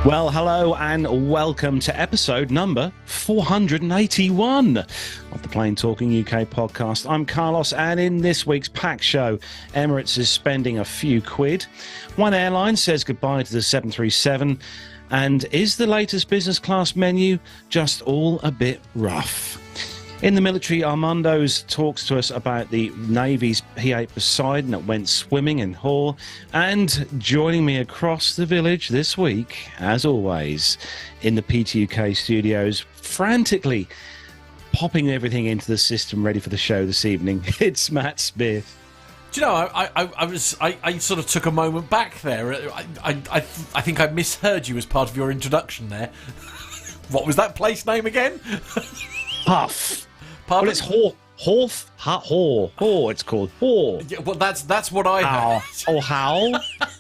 Well, hello and welcome to episode number 481 of the Plain Talking UK podcast. I'm Carlos, and in this week's pack show, Emirates is spending a few quid. One airline says goodbye to the 737, and is the latest business class menu just all a bit rough? In the military, Armando talks to us about the Navy's P-8 Poseidon that went swimming in Hull. And joining me across the village this week, as always, in the PTUK studios, frantically popping everything into the system ready for the show this evening, it's Matt Smith. Do you know, I sort of took a moment back there. I think I misheard you as part of your introduction there. What was that place name again? Huff. Pardon? Well, it's Haw, it's called Haw. Yeah, well, that's what I heard. Or Howl?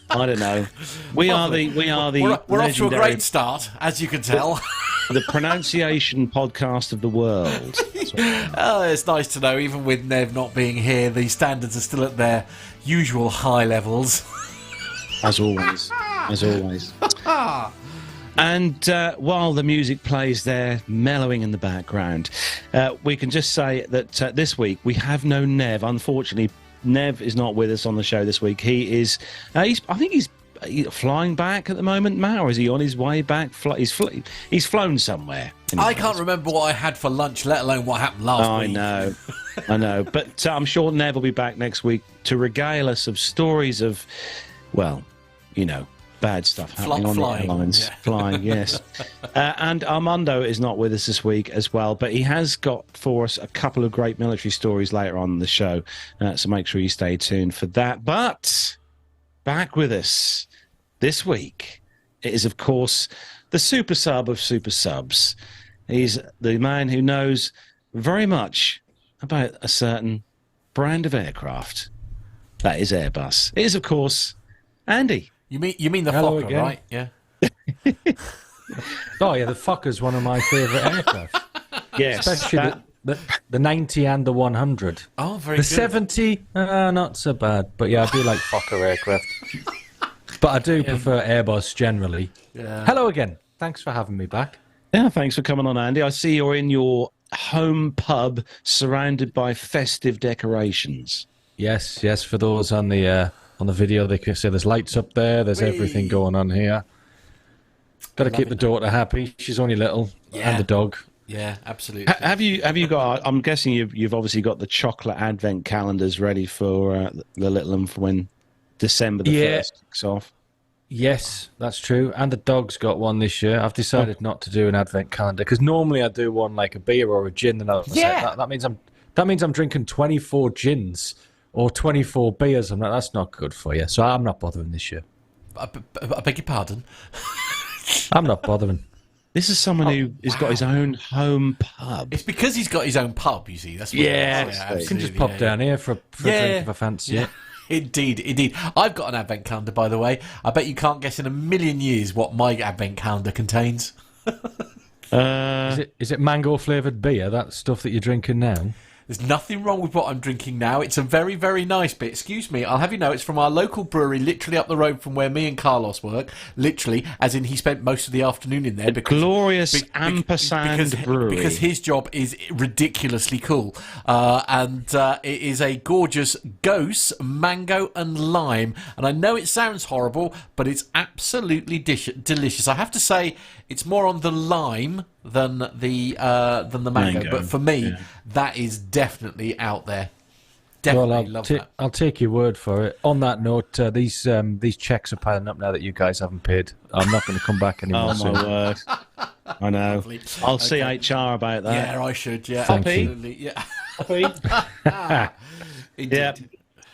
I don't know. We're off to a great start, as you can tell. The pronunciation podcast of the world. Oh, it's nice to know, even with Nev not being here, the standards are still at their usual high levels. As always. And while the music plays there, mellowing in the background, we can just say that this week we have no Nev. Unfortunately, Nev is not with us on the show this week. He is, I think he's flying back at the moment, Matt, or is he on his way back? He's flown somewhere. I can't remember what I had for lunch, let alone what happened last week. I know. But I'm sure Nev will be back next week to regale us of stories of, well, you know, bad stuff happening on the airlines. Yeah. Flying, yes. And Armando is not with us this week as well, but he has got for us a couple of great military stories later on in the show, so make sure you stay tuned for that. But back with us this week, it is, of course, the super sub of super subs. He's the man who knows very much about a certain brand of aircraft. That is Airbus. It is, of course, Andy. You mean the Hello Fokker, again. right? Yeah. Oh yeah, the Fokker's one of my favourite aircraft. Yes, especially the 90 and the 100. Oh, very the good. 70, not so bad. But yeah, I do like Fokker aircraft. But I do prefer Airbus generally. Yeah. Hello again. Thanks for having me back. Yeah, thanks for coming on, Andy. I see you're in your home pub, surrounded by festive decorations. Yes. For those on the video, they can see there's lights up there. There's everything going on here. Got to keep the daughter happy. She's only little, and the dog. Yeah, absolutely. Have you got? I'm guessing you've obviously got the chocolate advent calendars ready for the little one for when December the 1st kicks off. Yes, that's true. And the dog's got one this year. I've decided not to do an advent calendar because normally I do one like a beer or a gin, and that means I'm drinking 24 gins or 24 beers. That's not good for you. So I'm not bothering this year. I beg your pardon? I'm not bothering. This is someone who has got his own home pub. It's because he's got his own pub, you see. That's what you can just pop down here for a drink if I fancy it. Indeed. I've got an advent calendar, by the way. I bet you can't guess in a million years what my advent calendar contains. Is it mango flavoured beer, that stuff that you're drinking now? There's nothing wrong with what I'm drinking now. It's a very, very nice bit. Excuse me, I'll have you know it's from our local brewery, literally up the road from where me and Carlos work. Literally, as in he spent most of the afternoon in there. Glorious ampersand brewery. Because his job is ridiculously cool. And it is a gorgeous Gose, mango and lime. And I know it sounds horrible, but it's absolutely delicious. I have to say, it's more on the lime than the mango. But for me, that is definitely out there. Definitely love that. I'll take your word for it. On that note, these checks are piling up now that you guys haven't paid. I'm not going to come back anymore. Oh my word! I know. Lovely. I'll see HR about that. Yeah, I should. Yeah, Thank absolutely. you. Yeah. Indeed. Yeah.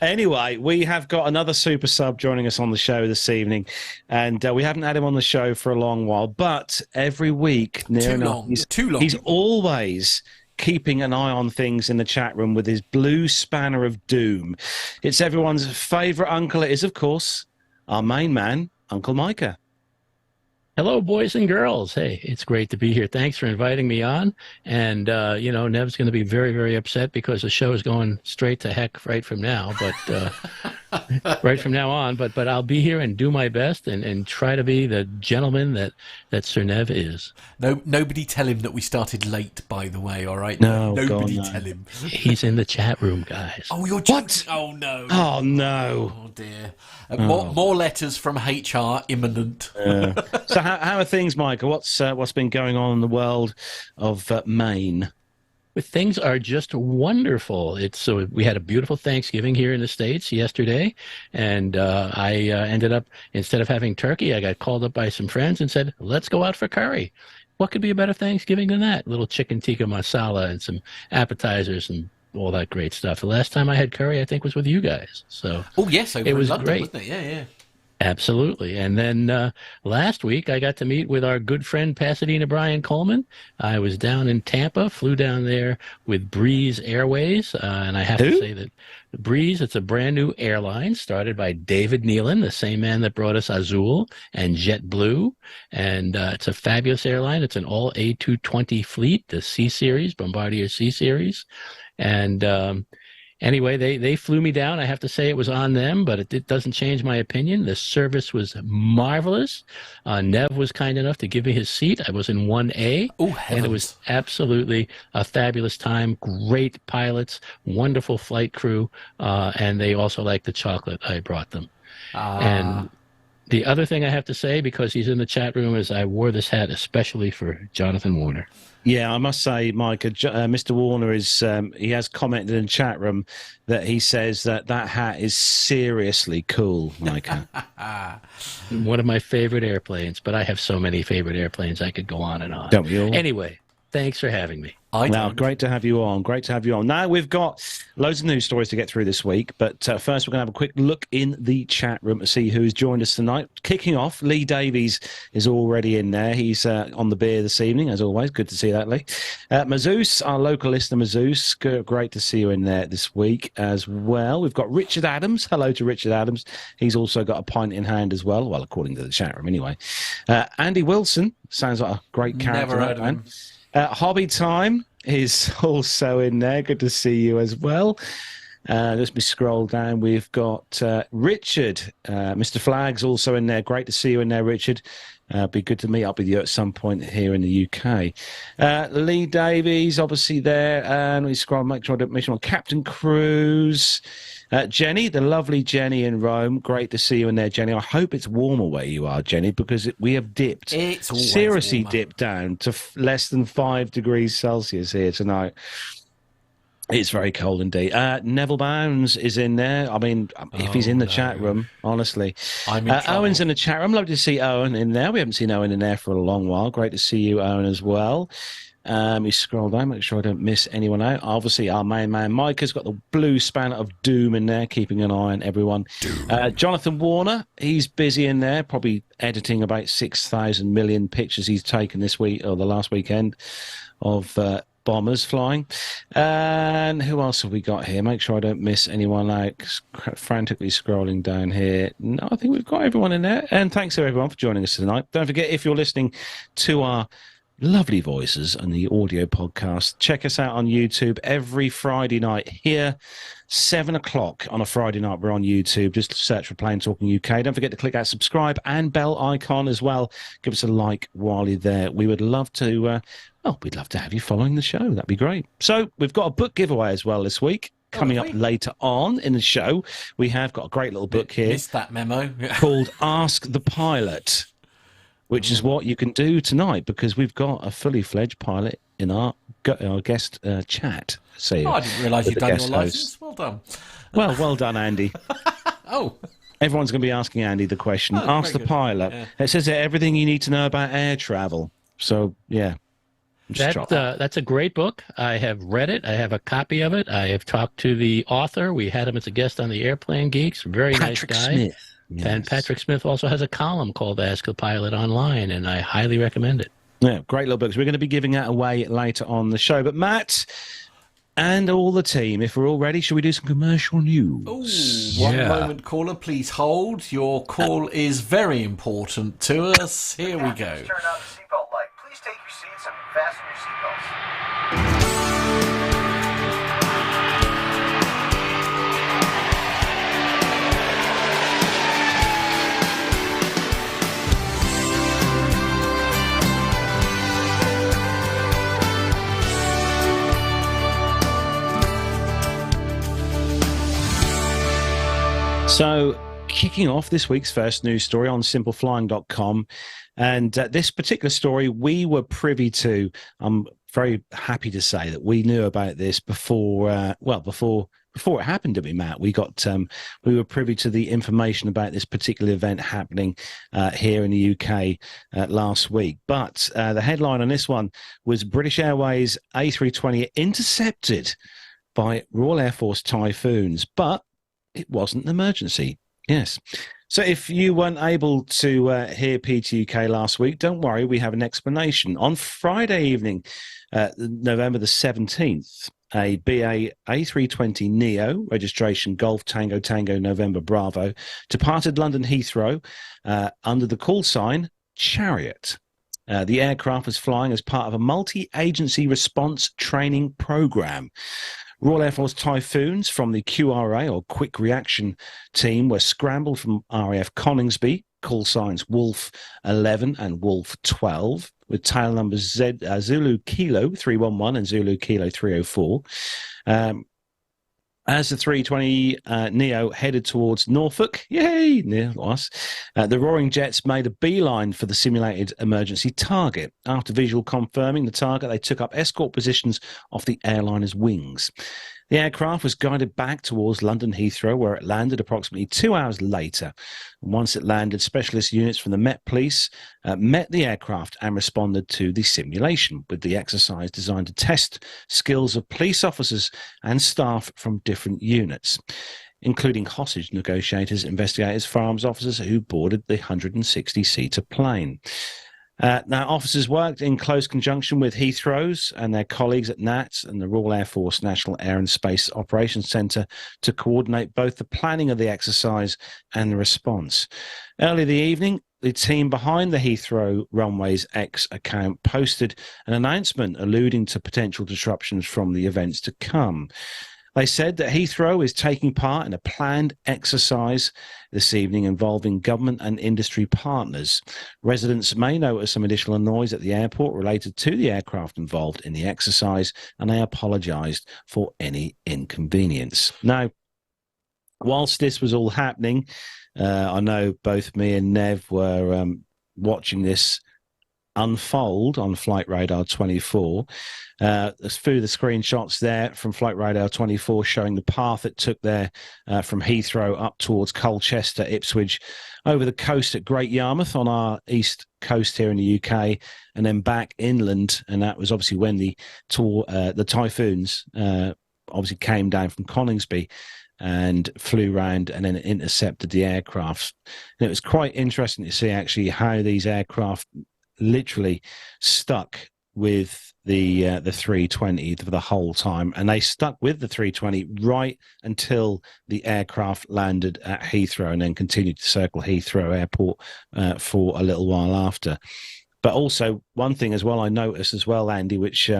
Anyway, we have got another super sub joining us on the show this evening, and we haven't had him on the show for a long while, but every week, Too long. he's always keeping an eye on things in the chat room with his blue spanner of doom. It's everyone's favourite uncle. It is, of course, our main man, Uncle Micah. Hello, boys and girls. Hey, it's great to be here. Thanks for inviting me on. And, Nev's going to be very, very upset because the show is going straight to heck right from now. But right from now on. But I'll be here and do my best and try to be the gentleman that Sir Nev is. No, nobody tell him that we started late, by the way, all right? No, nobody God, no. tell him. He's in the chat room, guys. Oh, you're What? Oh, no. Oh, no. Oh, dear. More letters from HR imminent. So how are things, Micah? What's been going on in the world of Maine? Things are just wonderful. So we had a beautiful Thanksgiving here in the States yesterday, and I ended up, instead of having turkey, I got called up by some friends and said, let's go out for curry. What could be a better Thanksgiving than that? A little chicken tikka masala and some appetizers and all that great stuff. The last time I had curry, I think, was with you guys. So yes, over it was in London, great. wasn't it? Yeah. Absolutely. And then last week, I got to meet with our good friend, Pasadena Brian Coleman. I was down in Tampa, flew down there with Breeze Airways. And I have to say that Breeze, it's a brand new airline started by David Nealon, the same man that brought us Azul and JetBlue. And it's a fabulous airline. It's an all A220 fleet, the C Series, Bombardier C Series. And anyway, they flew me down. I have to say it was on them, but it doesn't change my opinion. The service was marvelous. Nev was kind enough to give me his seat. I was in 1A, and it was absolutely a fabulous time. Great pilots, wonderful flight crew, and they also liked the chocolate I brought them. And the other thing I have to say, because he's in the chat room, is I wore this hat especially for Jonathan Warner. Yeah, I must say, Micah, Mr. Warner he has commented in the chat room that he says that hat is seriously cool, Micah. One of my favorite airplanes, but I have so many favorite airplanes I could go on and on. Don't we all? Anyway, thanks for having me. Great to have you on. Great to have you on. Now, we've got loads of news stories to get through this week, but first we're going to have a quick look in the chat room to see who's joined us tonight. Kicking off, Lee Davies is already in there. He's on the beer this evening, as always. Good to see that, Lee. Mazoos, our local listener, Mazoos, great to see you in there this week as well. We've got Richard Adams. Hello to Richard Adams. He's also got a pint in hand as well, according to the chat room anyway. Andy Wilson, sounds like a great character. Never heard of him. Hobby Time is also in there. Good to see you as well. Let's me scroll down. We've got Richard. Mr. Flag's also in there. Great to see you in there, Richard. Be good to meet up with you at some point here in the UK. Lee Davies, obviously there. And we scroll, make sure I don't miss one. Captain Cruz. Jenny, the lovely Jenny in Rome. Great to see you in there, Jenny. I hope it's warmer where you are, Jenny, because we have dipped. It's seriously warmer. dipped down to less than 5 degrees Celsius here tonight. It's very cold indeed. Neville Bounds is in there. I mean, if he's in the chat room, honestly. Owen's in the chat room. Lovely to see Owen in there. We haven't seen Owen in there for a long while. Great to see you, Owen, as well. You scroll down, make sure I don't miss anyone out. Obviously, our main man, Micah's got the blue spanner of doom in there, keeping an eye on everyone. Jonathan Warner, he's busy in there, probably editing about 6,000 million pictures he's taken this week, or the last weekend, of bombers flying. And who else have we got here? Make sure I don't miss anyone out. Frantically scrolling down here. No, I think we've got everyone in there. And thanks to everyone for joining us tonight. Don't forget, if you're listening to our lovely voices on the audio podcast, check us out on YouTube every Friday night here, 7 o'clock on a Friday night. We're on YouTube. Just search for Plain Talking UK. Don't forget to click that subscribe and bell icon as well. Give us a like while you're there. We would love to we'd love to have you following the show. That'd be great. So we've got a book giveaway as well this week. Coming up later on in the show, we have got a great little book here. Missed that memo. Called Ask the Pilot, which is what you can do tonight, because we've got a fully fledged pilot in our guest chat. I didn't realise you'd done your licence. Well done. Well done, Andy. Everyone's going to be asking Andy the question. Ask the pilot. Yeah. It says everything you need to know about air travel. So, yeah. That's a great book. I have read it. I have a copy of it. I have talked to the author. We had him as a guest on the Airplane Geeks. Very Patrick nice guy. Smith. Yes. And Patrick Smith also has a column called Ask the Pilot online, and I highly recommend it. Yeah, great little books. We're going to be giving that away later on the show. But Matt and all the team, if we're all ready, should we do some commercial news? One moment, caller. Please hold. Your call is very important to us. Here we go. Turn on the seatbelt light. Please take your seats and fasten your seatbelts. So, kicking off this week's first news story on simpleflying.com. And this particular story we were privy to. I'm very happy to say that we knew about this before it happened to be, Matt. We were privy to the information about this particular event happening here in the UK last week. But the headline on this one was British Airways A320 intercepted by Royal Air Force Typhoons, but it wasn't an emergency. Yes. So if you weren't able to hear PTUK last week, don't worry, we have an explanation. On Friday evening, November the 17th, a BA A320 Neo, registration Golf Tango Tango November Bravo, departed London Heathrow under the call sign Chariot. The aircraft was flying as part of a multi-agency response training program. Royal Air Force Typhoons from the QRA, or Quick Reaction Team, were scrambled from RAF Coningsby, call signs Wolf 11 and Wolf 12, with tail numbers Zulu Kilo 311 and Zulu Kilo 304. As the 320 Neo headed towards Norfolk, yay, near us, the Roaring Jets made a beeline for the simulated emergency target. After visual confirming the target, they took up escort positions off the airliner's wings. The aircraft was guided back towards London Heathrow, where it landed approximately 2 hours later. Once it landed, specialist units from the Met Police met the aircraft and responded to the simulation, with the exercise designed to test skills of police officers and staff from different units, including hostage negotiators, investigators, firearms officers who boarded the 160-seater plane. Now, officers worked in close conjunction with Heathrow's and their colleagues at NATS and the Royal Air Force National Air and Space Operations Centre to coordinate both the planning of the exercise and the response. Early the evening, the team behind the Heathrow Runways X account posted an announcement alluding to potential disruptions from the events to come. They said that Heathrow is taking part in a planned exercise this evening involving government and industry partners. Residents may notice some additional noise at the airport related to the aircraft involved in the exercise, and they apologised for any inconvenience. Now, whilst this was all happening, I know both me and Nev were watching this unfold on Flight Radar 24. Through the screenshots there from Flight Radar 24 showing the path it took there from Heathrow up towards Colchester, Ipswich, over the coast at Great Yarmouth on our east coast here in the UK, and then back inland. And that was obviously when the Typhoons obviously came down from Coningsby and flew round and then intercepted the aircraft. And it was quite interesting to see actually how these aircraft literally stuck with the 320 for the whole time, and they stuck with the 320 right until the aircraft landed at Heathrow and then continued to circle Heathrow Airport for a little while after. But also one thing as well I noticed as well, Andy, which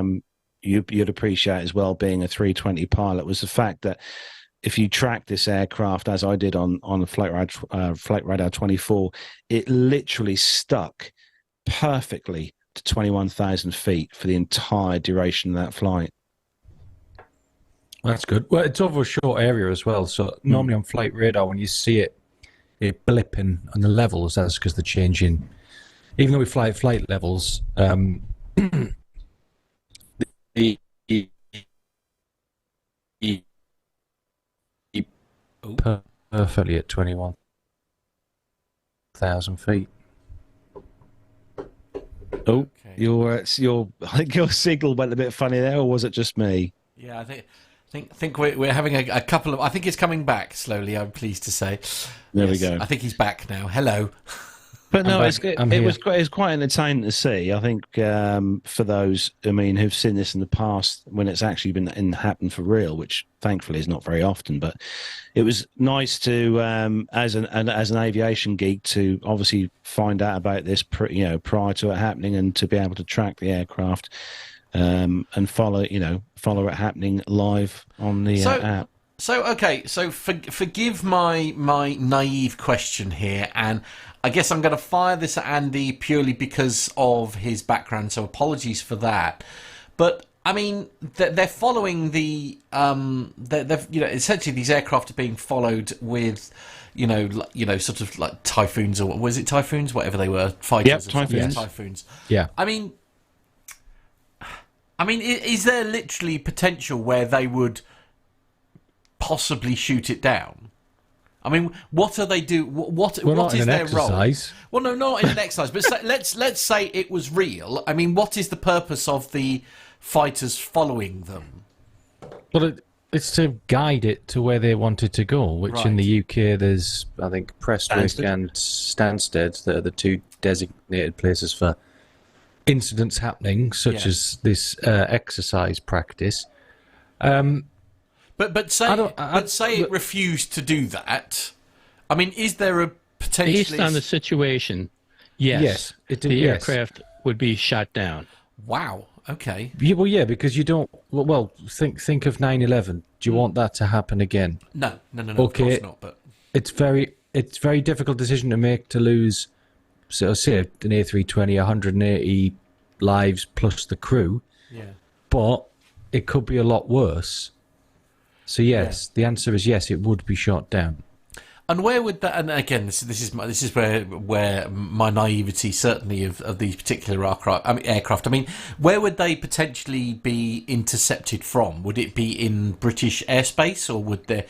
you'd appreciate as well being a 320 pilot, was the fact that if you track this aircraft, as I did on Flight Radar 24, it literally stuck perfectly to 21,000 feet for the entire duration of that flight. That's good. Well, it's over a short area as well. So normally on Flight Radar, when you see it blipping on the levels, that's because they're changing. Even though we fly at flight levels, perfectly at 21,000 feet. Oh, okay. I think your signal went a bit funny there, or was it just me? Yeah, I think we're having a couple of. I think it's coming back slowly. I'm pleased to say. There we go. I think he's back now. Hello. But no, it was quite entertaining to see. I think for those, who've seen this in the past when it's actually been happened for real, which thankfully is not very often. But it was nice to, as an aviation geek, to obviously find out about this, prior to it happening, and to be able to track the aircraft and follow it happening live on the app. So forgive my naive question here, and I guess I'm going to fire this at Andy purely because of his background, so apologies for that. But I mean, they're following the essentially these aircraft are being followed with, sort of like Typhoons, or was it Typhoons, whatever they were, fighters. Yep, Typhoons. Typhoons. Yeah. I mean, is there literally potential where they would possibly shoot it down? I mean, what do they do? What is their exercise. role? Well, no, not in an exercise. But let's say it was real. I mean, what is the purpose of the fighters following them? Well, it's to guide it to where they want it to go. Which in the UK, there's I think Prestwick and Stansted that are the two designated places for incidents happening, such as this exercise practice. But say it refused to do that. I mean, is there a potential? Based on the situation, yes, the aircraft would be shot down. Wow. Okay. Yeah, well, yeah, because you don't. Well, think of 9/11. Do you want that to happen again? No. Okay. Of course not. But it's very difficult decision to make to lose. So say an A320, 180 lives plus the crew. Yeah. But it could be a lot worse. So yes, the answer is yes. It would be shot down. And where would that? And again, this is where my naivety certainly of these particular aircraft. I mean, where would they potentially be intercepted from? Would it be in British airspace, or would there?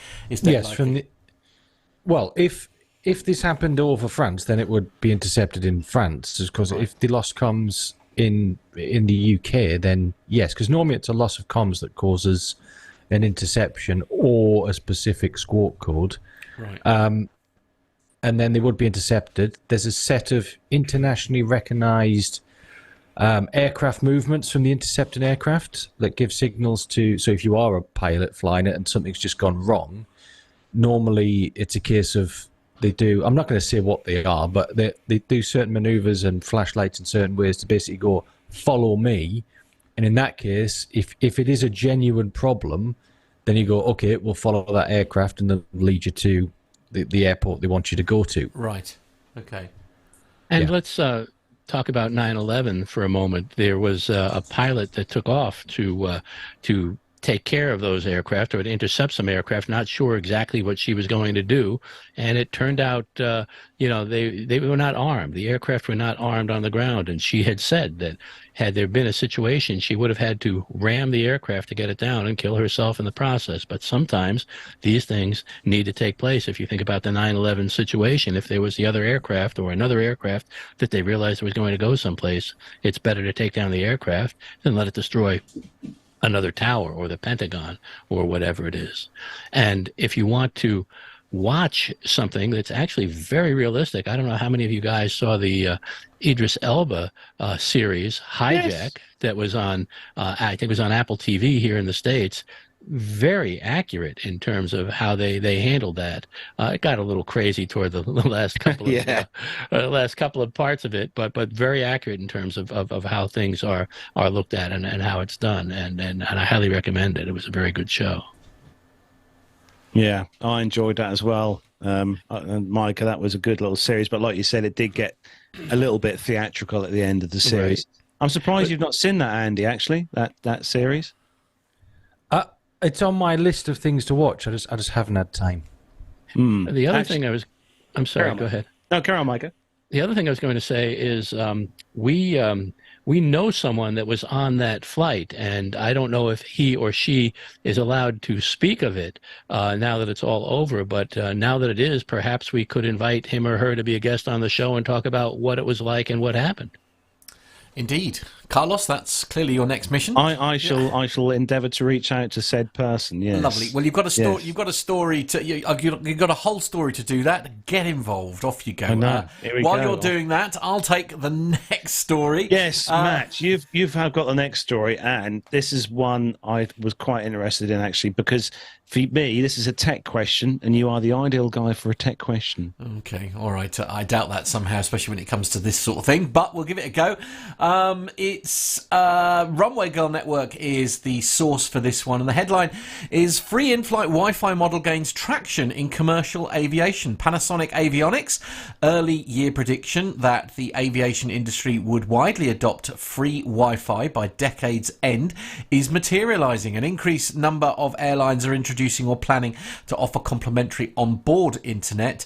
Well, if this happened over France, then it would be intercepted in France. Because if the loss comes in the UK, then yes, because normally it's a loss of comms that causes an interception or a specific squawk code. Right. And then they would be intercepted. There's a set of internationally recognised aircraft movements from the intercepting aircraft that give signals to. So if you are a pilot flying it and something's just gone wrong, normally it's a case of they do. I'm not going to say what they are, but they do certain manoeuvres and flashlights in certain ways to basically go follow me. And in that case, if it is a genuine problem, then you go, okay, we'll follow that aircraft and they'll lead you to the airport they want you to go to. Right. Okay. And let's talk about 9/11 for a moment. There was a pilot that took off to take care of those aircraft or to intercept some aircraft, not sure exactly what she was going to do. And it turned out, they were not armed. The aircraft were not armed on the ground. And she had said that had there been a situation, she would have had to ram the aircraft to get it down and kill herself in the process. But sometimes these things need to take place. If you think about the 9/11 situation, if there was the other aircraft or another aircraft that they realized was going to go someplace, it's better to take down the aircraft than let it destroy another tower or the Pentagon or whatever it is. And if you want to watch something that's actually very realistic, I don't know how many of you guys saw the Idris Elba series Hijack that was on I think it was on Apple TV here in the States. Very accurate in terms of how they handled that. It got a little crazy toward the last couple of last couple of parts of it, but very accurate in terms of how things are looked at and how it's done. And I highly recommend it. It was a very good show. Yeah, I enjoyed that as well. And Micah, that was a good little series, but like you said, it did get a little bit theatrical at the end of the series. Right. I'm surprised you've not seen that, Andy. Actually, that series. It's on my list of things to watch. I just haven't had time. The other thing I'm sorry, go ahead. No, carry on, Micah. The other thing I was going to say is we know someone that was on that flight, and I don't know if he or she is allowed to speak of it now that it's all over, but now that it is, perhaps we could invite him or her to be a guest on the show and talk about what it was like and what happened. Indeed. Carlos, that's clearly your next mission. I shall endeavour to reach out to said person. Yes. Lovely. Well, you've got a story. Yes. You've got a story to. You've got a whole story to do that. Get involved. Off you go. While you're doing that, I'll take the next story. Yes, Matt, you've got the next story, and this is one I was quite interested in actually because for me this is a tech question, and you are the ideal guy for a tech question. Okay, all right. I doubt that somehow, especially when it comes to this sort of thing. But we'll give it a go. It's Runway Girl Network is the source for this one, and the headline is Free In-Flight Wi-Fi Model Gains Traction in Commercial Aviation. Panasonic Avionics early year prediction that the aviation industry would widely adopt free Wi-Fi by decade's end is materialising. An increased number of airlines are introducing or planning to offer complimentary on-board internet.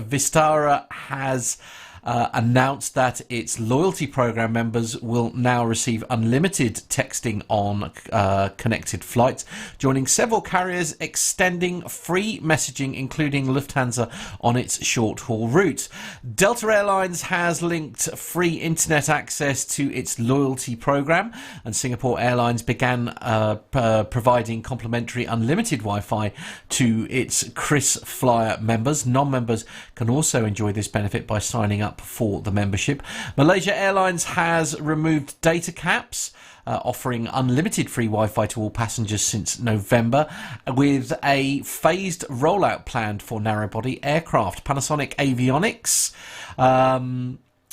Vistara has announced that its loyalty program members will now receive unlimited texting on connected flights, joining several carriers extending free messaging, including Lufthansa on its short-haul routes. Delta Airlines has linked free internet access to its loyalty program, and Singapore Airlines began providing complimentary unlimited Wi-Fi to its Chris Flyer members. Non-members can also enjoy this benefit by signing up for the membership. Malaysia Airlines has removed data caps, offering unlimited free Wi-Fi to all passengers since November, with a phased rollout planned for narrow-body aircraft. Panasonic Avionics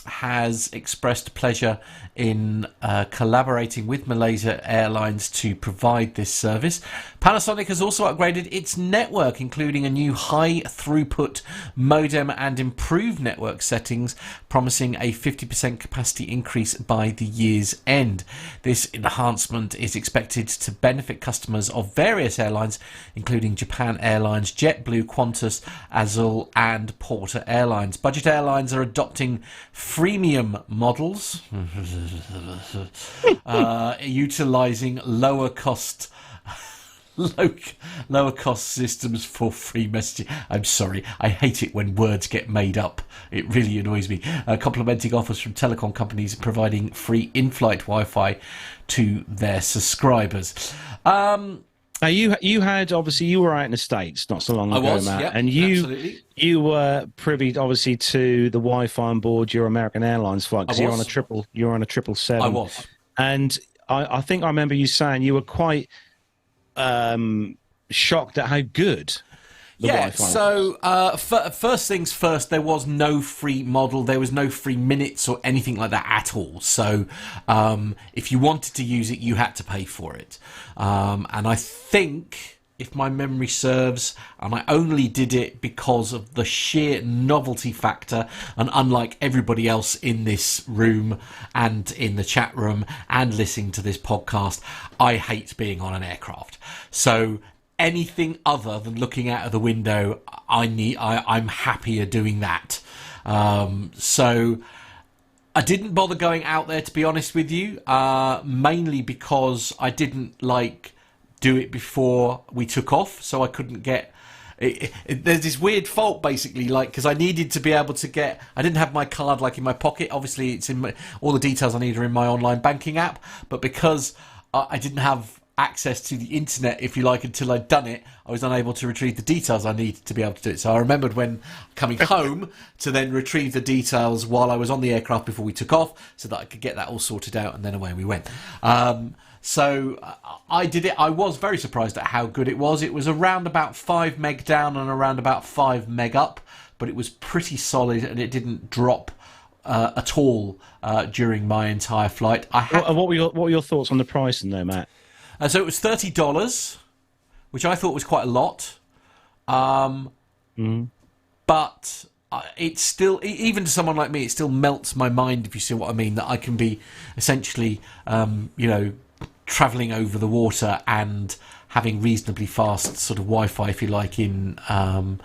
has expressed pleasure in collaborating with Malaysia Airlines to provide this service. Panasonic has also upgraded its network, including a new high-throughput modem and improved network settings, promising a 50% capacity increase by the year's end. This enhancement is expected to benefit customers of various airlines, including Japan Airlines, JetBlue, Qantas, Azul, and Porter Airlines. Budget airlines are adopting freemium models, utilising lower cost systems for free messaging. I'm sorry, I hate it when words get made up. It really annoys me. Complementing offers from telecom companies providing free in-flight Wi-Fi to their subscribers. You had, obviously, you were out in the States not so long ago, Matt, yep, and absolutely. you were privy, obviously, to the Wi-Fi on board your American Airlines flight, because you're on a 777. I was, and I think I remember you saying you were quite shocked at how good the Wi-Fi was. So first things first, there was no free model, there was no free minutes or anything like that at all. So if you wanted to use it, you had to pay for it. And I think, if my memory serves, and I only did it because of the sheer novelty factor, and unlike everybody else in this room and in the chat room and listening to this podcast, I hate being on an aircraft. So anything other than looking out of the window, I'm happier doing that. So I didn't bother going out there, to be honest with you, mainly because I didn't do it before we took off, so I couldn't get there's this weird fault, basically, because I needed to be able to get, I didn't have my card in my pocket. Obviously it's in all the details I need are in my online banking app, but because I didn't have access to the internet, if you like, until I'd done it, I was unable to retrieve the details I needed to be able to do it. So I remembered when coming home to then retrieve the details while I was on the aircraft before we took off, so that I could get that all sorted out, and then away we went. So I did it. I was very surprised at how good it was. It was around about 5 meg down and around about 5 meg up, but it was pretty solid, and it didn't drop at all during my entire flight. What were your thoughts on the pricing, though, Matt? So it was $30, which I thought was quite a lot. But it's still, even to someone like me, it still melts my mind, if you see what I mean, that I can be essentially, travelling over the water and having reasonably fast sort of Wi-Fi, if you like, I've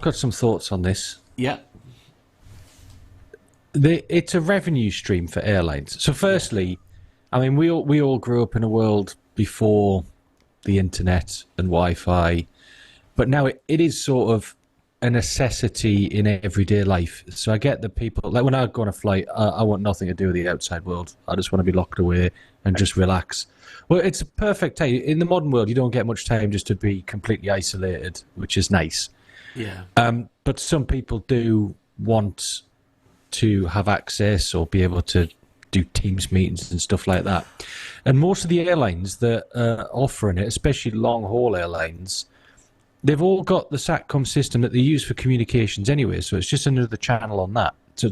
got some thoughts on this. Yeah. It's a revenue stream for airlines. So firstly, I mean, we all grew up in a world before the internet and Wi-Fi, but now it is sort of a necessity in everyday life. So I get that people, like when I go on a flight, I want nothing to do with the outside world. I just want to be locked away and just relax. Well, it's a perfect time. In the modern world, you don't get much time just to be completely isolated, which is nice. Yeah. But some people do want to have access or be able to do Teams meetings and stuff like that. And most of the airlines that are offering it, especially long-haul airlines, they've all got the SATCOM system that they use for communications anyway, so it's just another channel on that. So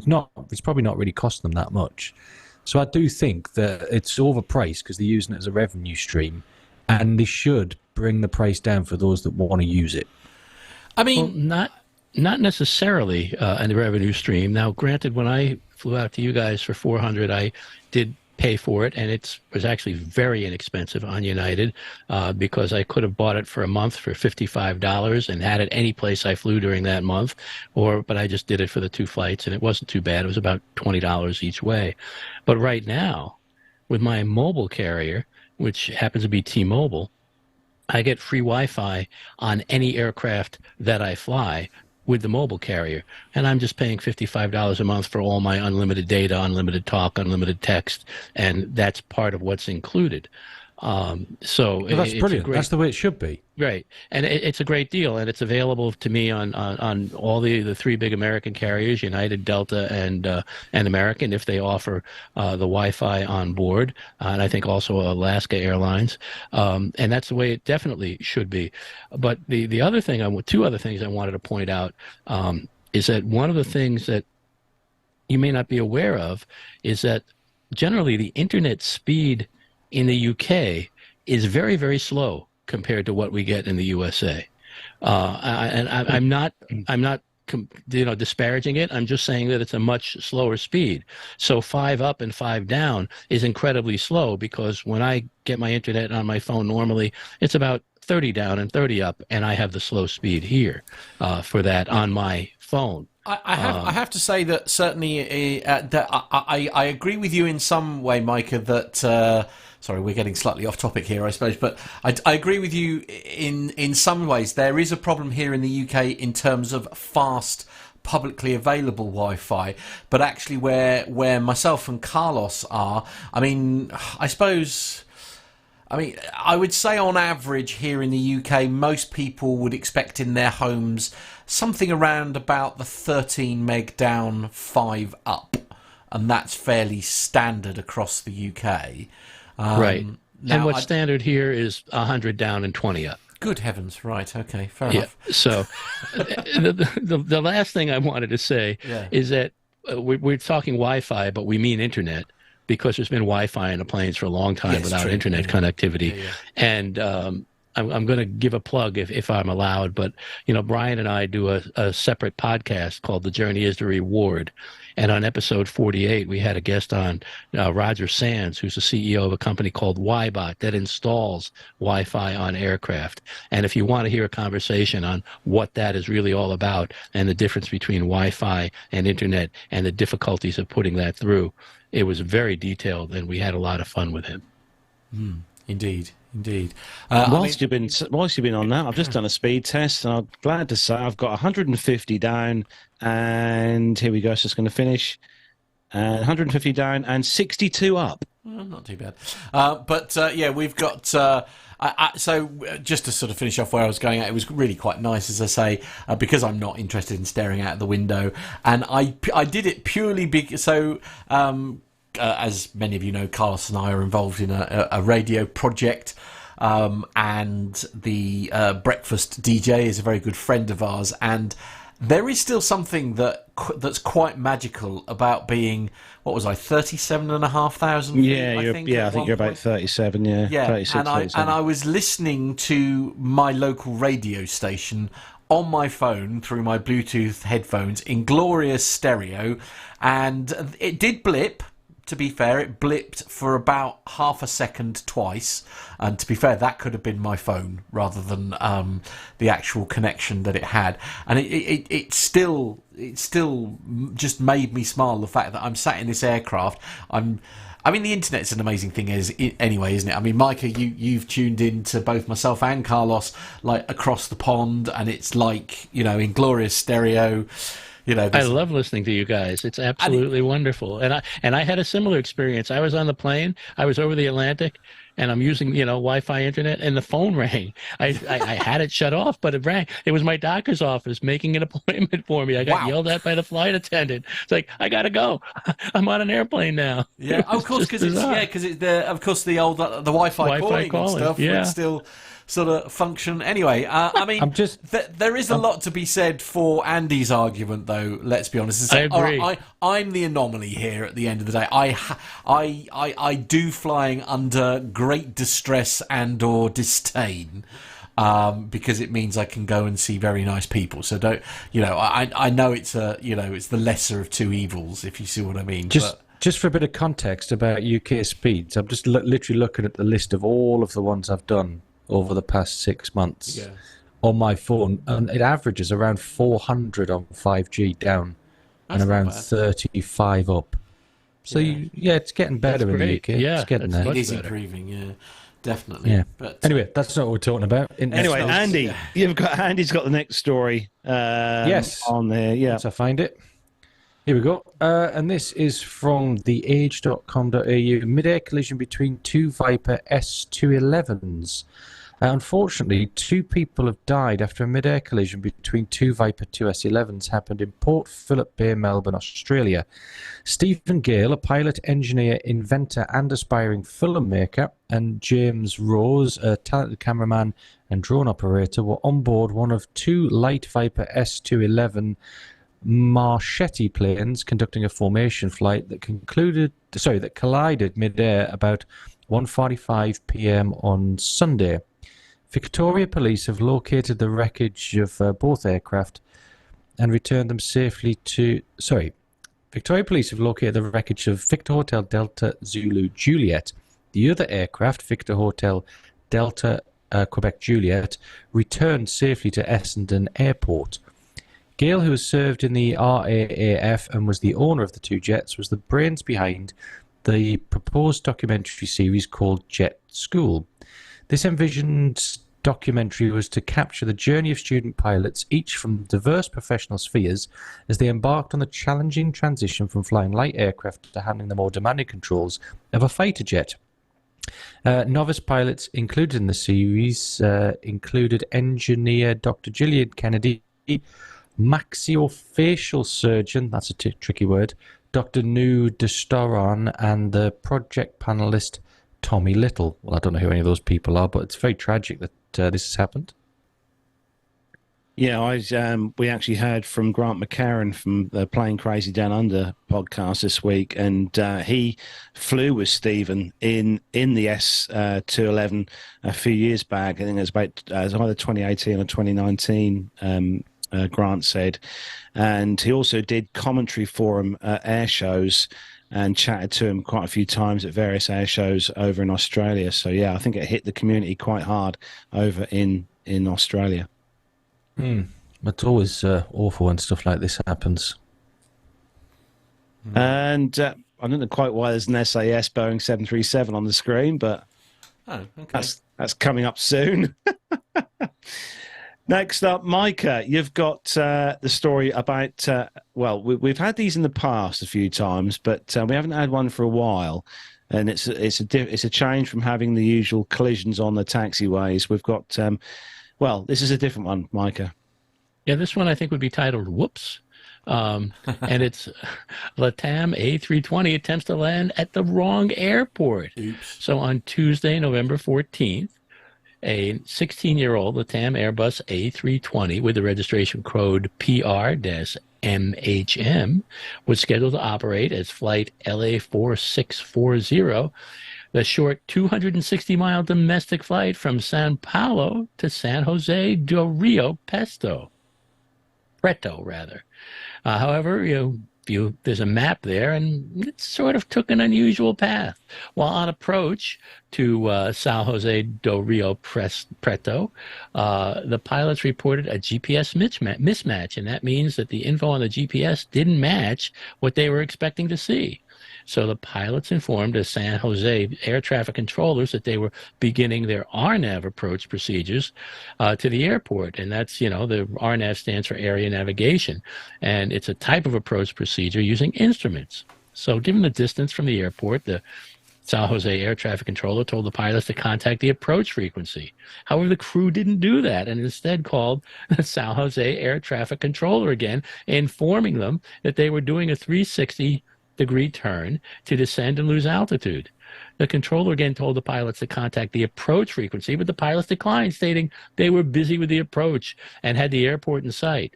it's probably not really costing them that much. So I do think that it's overpriced because they're using it as a revenue stream, and they should bring the price down for those that want to use it. I mean, well, not necessarily in the revenue stream. Now, granted, when I flew out to you guys for 400, I did pay for it, and it was actually very inexpensive on United because I could have bought it for a month for $55 and had it any place I flew during that month, but I just did it for the 2 flights, and it wasn't too bad. It was about $20 each way. But right now, with my mobile carrier, which happens to be T-Mobile, I get free Wi-Fi on any aircraft that I fly with the mobile carrier, and I'm just paying $55 a month for all my unlimited data, unlimited talk, unlimited text, and that's part of what's included. So that's brilliant. That's the way it should be. Right, and it's a great deal, and it's available to me on all the 3 big American carriers, United, Delta, and American, if they offer the Wi-Fi on board, and I think also Alaska Airlines, and that's the way it definitely should be. But the other thing, 2 other things I wanted to point out is that one of the things that you may not be aware of is that generally the internet speed in the UK is very, very slow compared to what we get in the USA. I'm not disparaging it. I'm just saying that it's a much slower speed. So 5 up and 5 down is incredibly slow, because when I get my internet on my phone normally, it's about 30 down and 30 up, and I have the slow speed here for that on my phone. I have to say that certainly that I agree with you in some way, Micah, that sorry, we're getting slightly off topic here, I suppose, but I agree with you in some ways. There is a problem here in the UK in terms of fast, publicly available Wi-Fi, but actually where myself and Carlos are, I mean, I would say on average here in the UK, most people would expect in their homes something around about the 13 meg down, 5 up, and that's fairly standard across the UK. Right. And what's standard here is 100 down and 20 up. Good heavens. Right. Okay. Fair enough. So the last thing I wanted to say is that we're talking Wi-Fi, but we mean internet, because there's been Wi-Fi in the planes for a long time without internet connectivity. Yeah. And I'm going to give a plug if I'm allowed, but Brian and I do a separate podcast called The Journey is the Reward. And on episode 48, we had a guest on, Roger Sands, who's the CEO of a company called Ybot that installs Wi-Fi on aircraft. And if you want to hear a conversation on what that is really all about and the difference between Wi-Fi and internet and the difficulties of putting that through, it was very detailed, and we had a lot of fun with him. Indeed. Whilst you've been on that, I've just done a speed test, and I'm glad to say I've got 150 down, and here we go. So it's going to finish 150 down and 62 up. Well, not too bad. We've got. So just to sort of finish off where I was going at, it was really quite nice, as I say, because I'm not interested in staring out the window, and I did it purely because as many of you know, Carlos and I are involved in a radio project, and the breakfast DJ is a very good friend of ours, and there is still something that's quite magical about being, what was I, 37,500 feet? I think you're about 37. Yeah, 36, and 37. I was listening to my local radio station on my phone through my Bluetooth headphones in glorious stereo, and it did blip. To be fair, it blipped for about half a second twice, and to be fair, that could have been my phone rather than the actual connection that it had, and it still just made me smile, the fact that I'm sat in this aircraft. I mean, the internet's an amazing thing anyway, isn't it? I mean, Micah, you've tuned in to both myself and Carlos, like, across the pond, and it's like, in glorious stereo. I love listening to you guys. It's absolutely wonderful. And I had a similar experience. I was on the plane. I was over the Atlantic, and I'm using Wi-Fi internet, and the phone rang. I had it shut off, but it rang. It was my doctor's office making an appointment for me. I got yelled at by the flight attendant. It's like, I gotta go. I'm on an airplane now. Yeah, of course, because the old the Wi-Fi calling and stuff would sort of function. Anyway, I mean, there is a lot to be said for Andy's argument, though. Let's be honest. I agree. I'm the anomaly here. At the end of the day, I do flying under great distress and/or disdain. Because it means I can go and see very nice people. So don't, I know it's it's the lesser of two evils, if you see what I mean. Just for a bit of context about UK speeds, I'm just literally looking at the list of all of the ones I've done over the past 6 months on my phone, and it averages around 400 on 5G down. That's and around 35 up. So it's getting better in the UK. Yeah, it's getting there. It is improving. Yeah. Definitely. Yeah. But anyway, that's not what we're talking about. Anyway, Andy, Andy's got the next story. Yes, on there. Yeah, once I find it. Here we go. And this is from theage.com.au. Mid-air collision between two Viper S211s. Unfortunately, 2 people have died after a mid-air collision between 2 Viper 2S11s happened in Port Phillip Bay, Melbourne, Australia. Stephen Gale, a pilot, engineer, inventor and aspiring filmmaker, and James Rose, a talented cameraman and drone operator, were on board one of 2 light Viper S211 Marchetti planes conducting a formation flight that collided mid-air about 1:45 p.m. on Sunday. Victoria Police have located the wreckage of both aircraft and returned them safely to... Victoria Police have located the wreckage of Victor Hotel Delta Zulu Juliet. The other aircraft, Victor Hotel Delta Quebec Juliet, returned safely to Essendon Airport. Gale, who has served in the RAAF and was the owner of the 2 jets, was the brains behind the proposed documentary series called Jet School. This envisioned documentary was to capture the journey of student pilots, each from diverse professional spheres, as they embarked on the challenging transition from flying light aircraft to handling the more demanding controls of a fighter jet. Novice pilots included in the series included engineer Dr. Gillian Kennedy, maxillofacial surgeon, that's a tricky word, Dr. Nu Destoron, and the project panelist Tommy Little. Well, I don't know who any of those people are, but it's very tragic that this has happened. Yeah, we actually heard from Grant McCarran from the Plane Crazy Down Under podcast this week, and he flew with Stephen in the S211 a few years back. I think it was either 2018 or 2019. Grant said, and he also did commentary for him at air shows and chatted to him quite a few times at various air shows over in Australia. So yeah, I think it hit the community quite hard over in Australia. It's always awful when stuff like this happens. And I don't know quite why there's an SAS Boeing 737 on the screen, but that's coming up soon. Next up, Micah, you've got the story about, we've had these in the past a few times, but we haven't had one for a while. And it's a change from having the usual collisions on the taxiways. We've got, this is a different one, Micah. Yeah, this one I think would be titled Whoops. And it's LATAM A320 attempts to land at the wrong airport. Oops. So So on Tuesday, November 14th, a 16-year-old LATAM Airbus A320 with the registration code PR-MHM was scheduled to operate as flight LA4640, the short 260-mile domestic flight from Sao Paulo to San Jose do Rio Preto. However, there's a map there, and it sort of took an unusual path. While on approach to San Jose do Rio Preto, the pilots reported a GPS mismatch, and that means that the info on the GPS didn't match what they were expecting to see. So the pilots informed the San Jose air traffic controllers that they were beginning their RNAV approach procedures to the airport. And that's, the RNAV stands for area navigation. And it's a type of approach procedure using instruments. So given the distance from the airport, the San Jose air traffic controller told the pilots to contact the approach frequency. However, the crew didn't do that and instead called the San Jose air traffic controller again, informing them that they were doing a 360-degree turn to descend and lose altitude. The controller again told the pilots to contact the approach frequency, but the pilots declined, stating they were busy with the approach and had the airport in sight.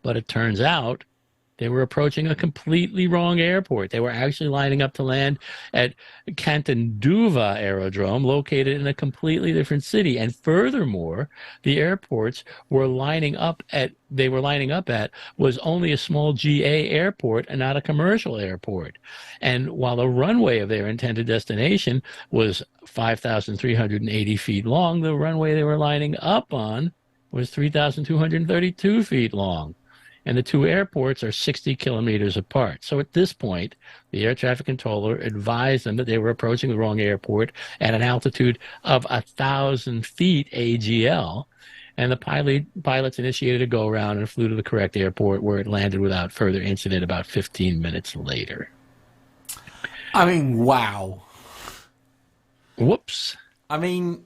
But it turns out they were approaching a completely wrong airport. They were actually lining up to land at Cantanduva Aerodrome, located in a completely different city. And furthermore, the airports they were lining up at was only a small GA airport and not a commercial airport. And while the runway of their intended destination was 5,380 feet long, the runway they were lining up on was 3,232 feet long. And the two airports are 60 kilometers apart. So at this point, the air traffic controller advised them that they were approaching the wrong airport at an altitude of 1,000 feet AGL. And the pilots initiated a go-around and flew to the correct airport, where it landed without further incident about 15 minutes later. I mean, wow. Whoops. I mean,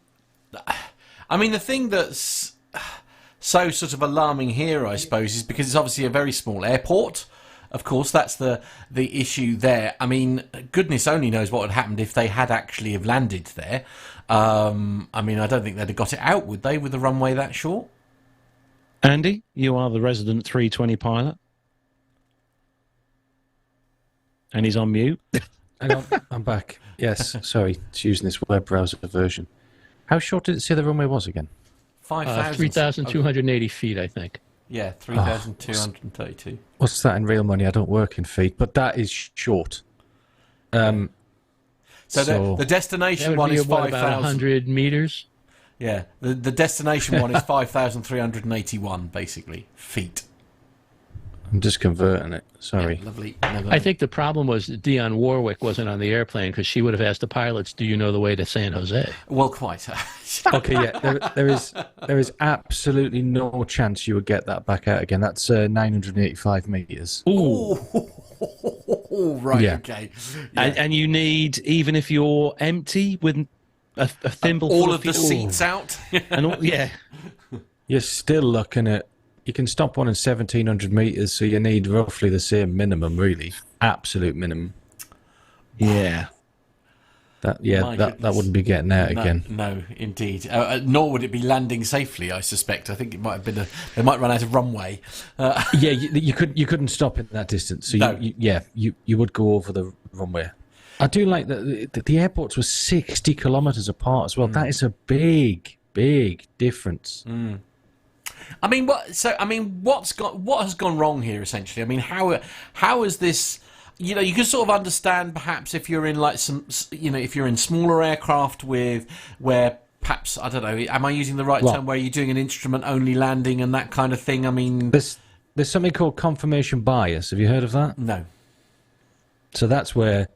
the thing that's so sort of alarming here, I suppose, is because it's obviously a very small airport. Of course, that's the issue there. I mean, goodness only knows what had happened if they had actually have landed there. I mean, I don't think they'd have got it out, would they, with the runway that short? Andy, you are the resident 320 pilot. And he's on mute. Hang on, I'm back. Yes, sorry, it's using this web browser version. How short did it say the runway was again? 3,280 feet, I think. Yeah, 3,232. What's that in real money? I don't work in feet, but that is short. So the destination one is 5,000. About 100 meters? Yeah, the destination one is 5,381, basically, feet. I'm just converting it. Sorry. Yeah, lovely. I think the problem was that Dionne Warwick wasn't on the airplane, because she would have asked the pilots, "Do you know the way to San Jose?" Well, quite. Okay, yeah. There is absolutely no chance you would get that back out again. That's 985 meters. Ooh. Right. Yeah. Okay. Yeah. And you need, even if you're empty with a thimble, all of the seats out, and all, yeah, you're still looking at. You can stop one in 1,700 meters, so you need roughly the same minimum, really. Absolute minimum. Yeah. That wouldn't be getting out again. No, indeed. Nor would it be landing safely, I suspect. I think it might have been they might run out of runway. Yeah, you couldn't stop in that distance. So no. you would go over the runway. I do like that the airports were 60 kilometers apart as well. That is a big difference. I mean, what has gone wrong here? Essentially, I mean, how is this? You know, you can sort of understand perhaps if you're in if you're in smaller aircraft where perhaps, I don't know, am I using the right term, where you're doing an instrument only landing and that kind of thing? I mean, there's something called confirmation bias. Have you heard of that? No. So that's where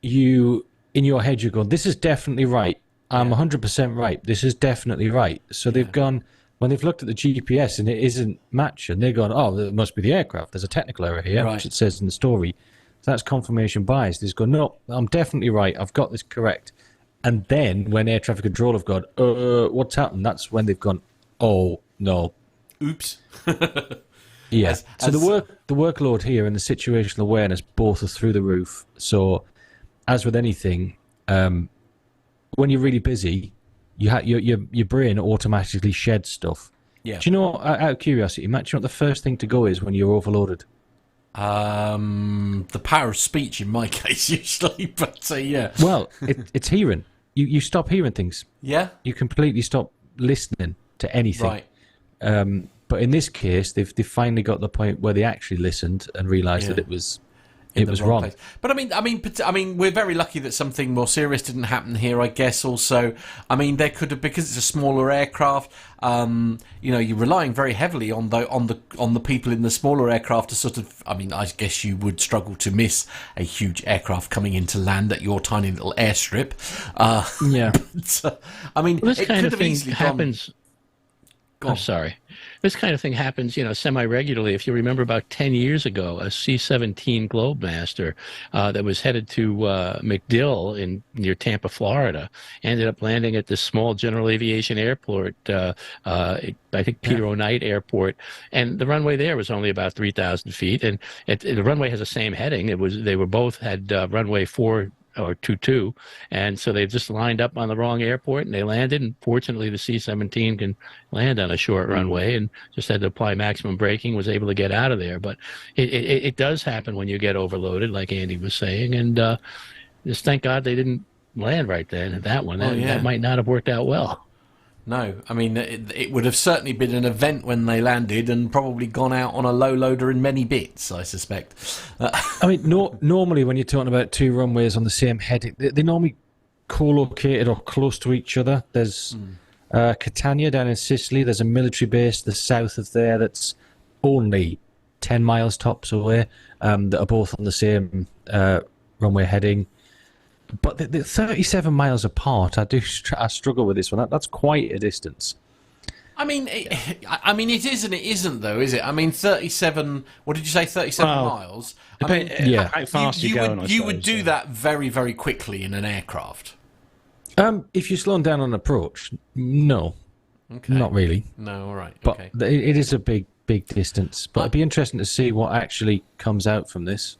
in your head, you're going, this is definitely right. I'm 100% right. This is definitely right. So they've gone. When they've looked at the GPS and it isn't matching, they're going, oh, it must be the aircraft. There's a technical error here, which it says in the story. So that's confirmation bias. They've gone, no, I'm definitely right. I've got this correct. And then when air traffic control have gone, what's happened? That's when they've gone, oh, no. Oops. Yeah. So the workload here and the situational awareness both are through the roof. So as with anything, when you're really busy, your brain automatically sheds stuff. Yeah. Do you know, out of curiosity, Matt, do you know what the first thing to go is when you're overloaded? The power of speech in my case, usually, but yeah. Well, it's hearing. You stop hearing things. Yeah. You completely stop listening to anything. Right. But in this case, they've finally got the point where they actually listened and realised that it was wrong. Place. But I mean, we're very lucky that something more serious didn't happen here. I guess also, I mean, there could have, because it's a smaller aircraft. You're relying very heavily on the people in the smaller aircraft to sort of. I mean, I guess you would struggle to miss a huge aircraft coming in to land at your tiny little airstrip. Yeah. But, I mean, this it kind could of have thing easily happens. I'm sorry. This kind of thing happens, semi-regularly. If you remember about 10 years ago, a C-17 Globemaster that was headed to MacDill near Tampa, Florida, ended up landing at this small general aviation airport, I think Peter O'Knight Airport, and the runway there was only about 3,000 feet, and the runway has the same heading. They both had runway 4 or 2-2, and so they've just lined up on the wrong airport and they landed. And fortunately, the C-17 can land on a short runway, and just had to apply maximum braking, was able to get out of there. But it does happen when you get overloaded, like Andy was saying, and just thank God they didn't land right then at that one. That might not have worked out well. No, I mean, it would have certainly been an event when they landed and probably gone out on a low loader in many bits, I suspect. I mean, normally when you're talking about two runways on the same heading, they're normally co-located or close to each other. There's Catania down in Sicily. There's a military base to the south of there that's only 10 miles tops away, that are both on the same runway heading. But they're 37 miles apart. I struggle with this one. That's quite a distance. I mean, it is and it isn't, though, is it? I mean, 37. What did you say? 37 miles. I mean, how fast you going? You would do that very, very quickly in an aircraft. If you're slowing down on approach, no, not really. No, all right. But it is a big distance. But it'd be interesting to see what actually comes out from this.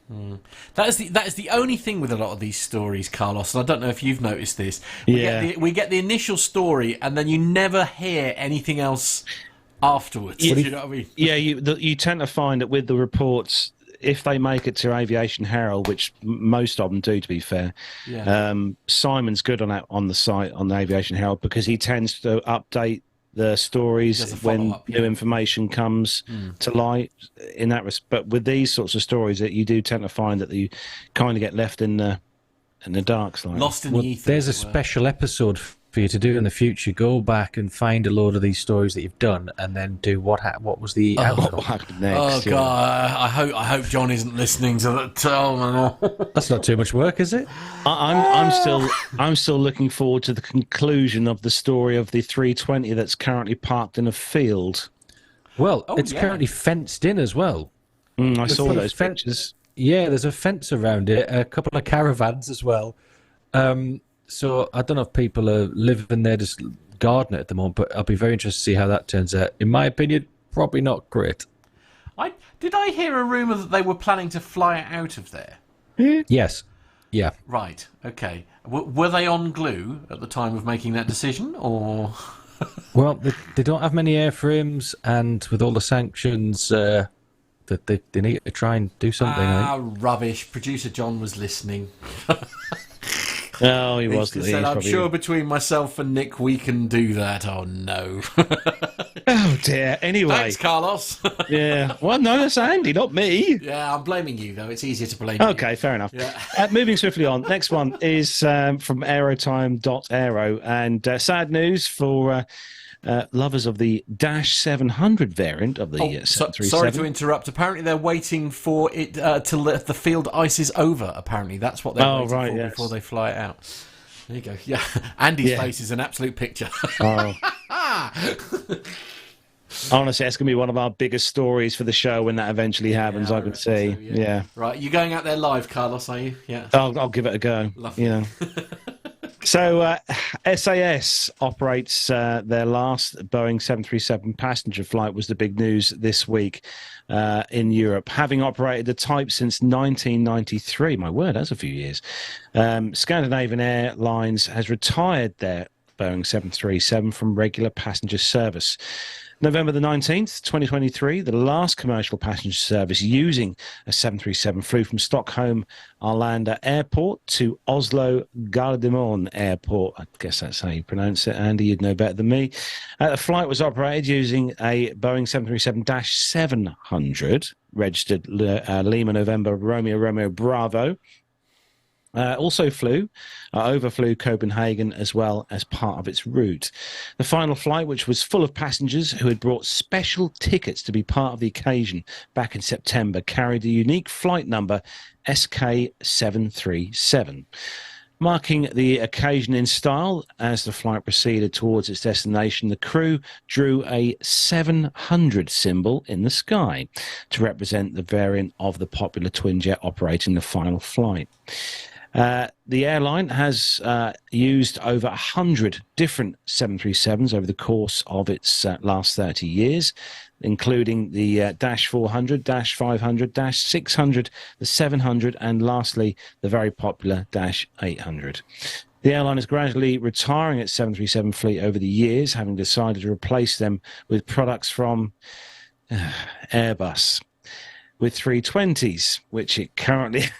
That is the only thing with a lot of these stories, Carlos, and I don't know if you've noticed this. We get the initial story, and then you never hear anything else afterwards. You know what I mean? Yeah, you tend to find that with the reports, if they make it to Aviation Herald, which most of them do, to be fair, Simon's good on the site on the Aviation Herald, because he tends to update the stories when new information comes to light in that respect. But with these sorts of stories, that you do tend to find that you kind of get left in the dark side. Lost in the ether. There's a special episode for you to do in the future. Go back and find a load of these stories that you've done, and then do what was the outcome. What happened next? Oh God! I hope John isn't listening to that. Oh, no. That's not too much work, is it? I'm still looking forward to the conclusion of the story of the 320 that's currently parked in a field. Well, it's currently fenced in as well. I saw those pictures. Yeah, there's a fence around it, a couple of caravans as well. So I don't know if people are living there just gardening at the moment, but I'll be very interested to see how that turns out. In my opinion, probably not great. Did I hear a rumour that they were planning to fly it out of there? Yes. Yeah. Right. Okay. Were they on glue at the time of making that decision, or? Well, they don't have many airframes, and with all the sanctions, that they need to try and do something. Rubbish. Producer John was listening. No, he wasn't. Said, I'm sure between myself and Nick we can do that. Oh no. Oh dear. Anyway. Thanks, Carlos. Yeah. Well, no, that's Andy, not me. Yeah, I'm blaming you though. It's easier to blame you. Okay, fair enough. Yeah. Moving swiftly on. Next one is from aerotime.aero, and sad news for lovers of the Dash 700 variant of the 737. Sorry to interrupt. Apparently, they're waiting for it till the field ice is over. Apparently, that's what they're waiting for before they fly it out. There you go. Yeah, Andy's face is an absolute picture. Oh. Honestly, that's going to be one of our biggest stories for the show when that eventually happens. I can see. So, yeah. Right, you going out there live, Carlos? Are you? Yeah. I'll give it a go. Lovely. You know. So SAS operates their last Boeing 737 passenger flight, was the big news this week in Europe. Having operated the type since 1993, my word, that's a few years, Scandinavian Airlines has retired their Boeing 737 from regular passenger service. November the 19th, 2023, the last commercial passenger service using a 737 flew from Stockholm Arlanda Airport to Oslo Gardermoen Airport. I guess that's how you pronounce it, Andy. You'd know better than me. The flight was operated using a Boeing 737-700, registered Lima November Romeo Bravo. Also overflew Copenhagen as well as part of its route. The final flight, which was full of passengers who had brought special tickets to be part of the occasion back in September, carried the unique flight number SK737. Marking the occasion in style, as the flight proceeded towards its destination, the crew drew a 700 symbol in the sky to represent the variant of the popular twin jet operating the final flight. The airline has used over 100 different 737s over the course of its last 30 years, including the Dash 400, Dash 500, Dash 600, the 700, and lastly, the very popular Dash 800. The airline is gradually retiring its 737 fleet over the years, having decided to replace them with products from Airbus, with 320s, which it currently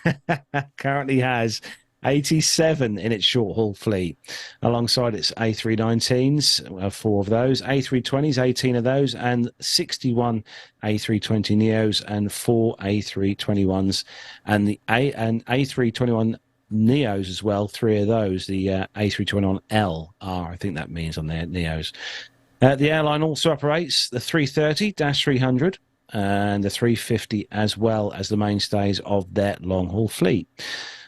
has 87 in its short-haul fleet, alongside its A319s, 4 of those, A320s, 18 of those, and 61 A320neos and 4 A321s, and the A321 Neos as well, 3 of those, the A321LR, I think that means on their Neos. The airline also operates the 330-300 and the 350, as well as the mainstays of their long-haul fleet.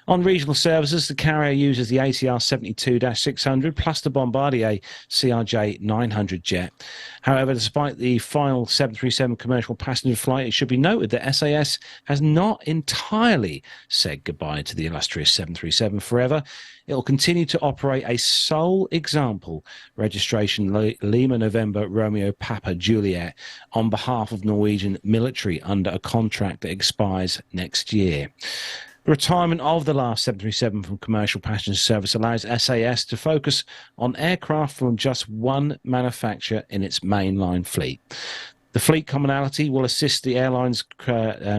On regional services, the carrier uses the ATR 72-600 plus the Bombardier CRJ 900 jet. However, despite the final 737 commercial passenger flight, it should be noted that SAS has not entirely said goodbye to the illustrious 737 forever. It will continue to operate a sole example registration Lima November Romeo Papa Juliet on behalf of Norwegian military under a contract that expires next year. The retirement of the last 737 from commercial passenger service allows SAS to focus on aircraft from just one manufacturer in its mainline fleet. The fleet commonality will assist the airline's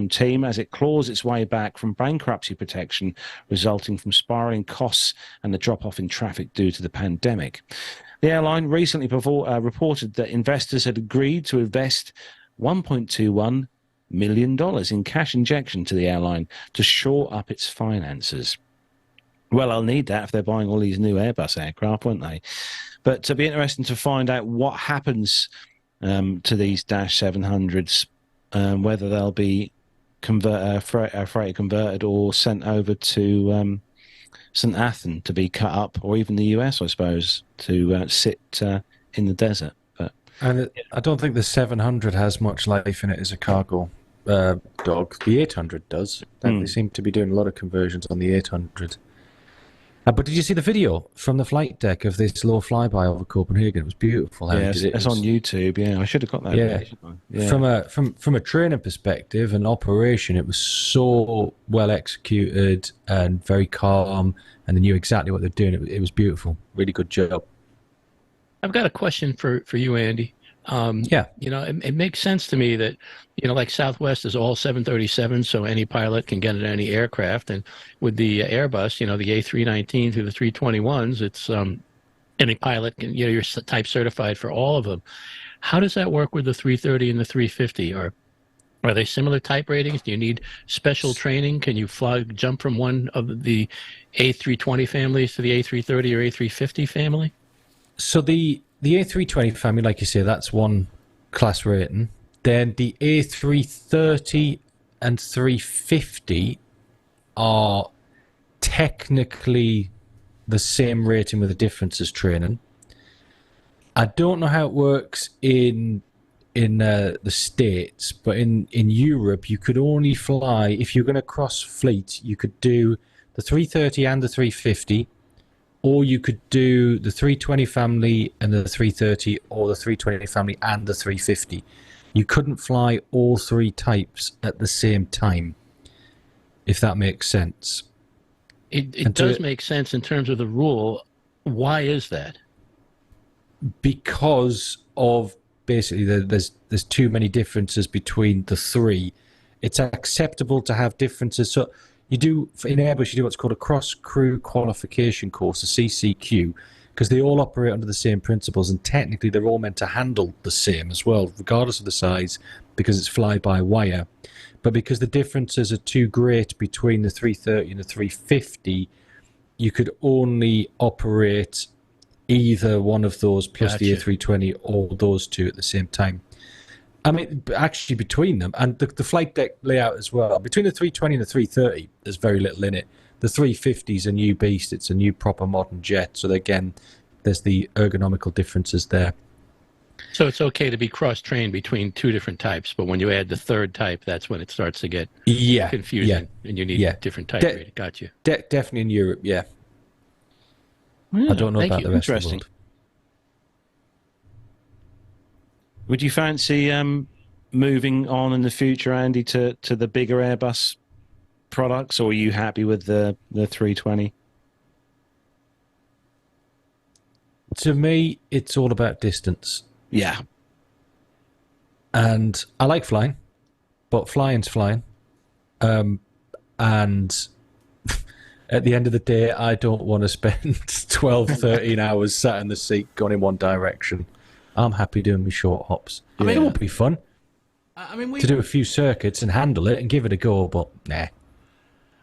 team as it claws its way back from bankruptcy protection resulting from spiralling costs and the drop-off in traffic due to the pandemic. The airline recently reported that investors had agreed to invest $1.21 million in cash injection to the airline to shore up its finances. Well, I'll need that if they're buying all these new Airbus aircraft, won't they? But it'll be interesting to find out what happens to these Dash 700s, whether they'll be freighter converted or sent over to St. Athan to be cut up, or even the US, I suppose, to sit in the desert. And I don't think the 700 has much life in it as a cargo dog. The 800 does. They seem to be doing a lot of conversions on the 800. But did you see the video from the flight deck of this low flyby over Copenhagen? It was beautiful. Yeah, it's on YouTube. Yeah, I should have got that. Yeah. From a training perspective and operation, it was so well executed and very calm, and they knew exactly what they're doing. It was beautiful. Really good job. I've got a question for you, Andy. You know, it makes sense to me that, you know, like Southwest is all 737, so any pilot can get in any aircraft. And with the Airbus, you know, the A319 through the 321s, it's any pilot can, you know, you're type certified for all of them. How does that work with the 330 and the 350? Are they similar type ratings? Do you need special training? Can you jump from one of the A320 families to the A330 or A350 family? So the A320 family, like you say, that's one class rating. Then the A330 and 350 are technically the same rating with a difference as training. I don't know how it works in the States, but in Europe, you could only fly, if you're going to cross fleet, you could do the 330 and the 350, or you could do the 320 family and the 330, or the 320 family and the 350. You couldn't fly all three types at the same time, if that makes sense. It does make sense in terms of the rule. Why is that? Because of basically there's too many differences between the three. It's acceptable to have differences. So you do, in Airbus, you do what's called a cross-crew qualification course, a CCQ, because they all operate under the same principles, and technically they're all meant to handle the same as well, regardless of the size, because it's fly-by-wire. But because the differences are too great between the 330 and the 350, you could only operate either one of those plus the A320 or those two at the same time. I mean, actually between them, and the flight deck layout as well, between the 320 and the 330, there's very little in it. The 350 is a new beast. It's a new proper modern jet. So again, there's the ergonomical differences there. So it's okay to be cross-trained between two different types, but when you add the third type, that's when it starts to get confusing, and you need different type rating. Got you. Definitely in Europe, yeah. I don't know about the rest of the world. Would you fancy moving on in the future, Andy, to the bigger Airbus products, or are you happy with the 320? To me, it's all about distance. Yeah. And I like flying, but flying's flying. And at the end of the day, I don't want to spend 12, 13 hours sat in the seat going in one direction. I'm happy doing my short hops. I mean, it would be fun to do a few circuits and handle it and give it a go, but nah.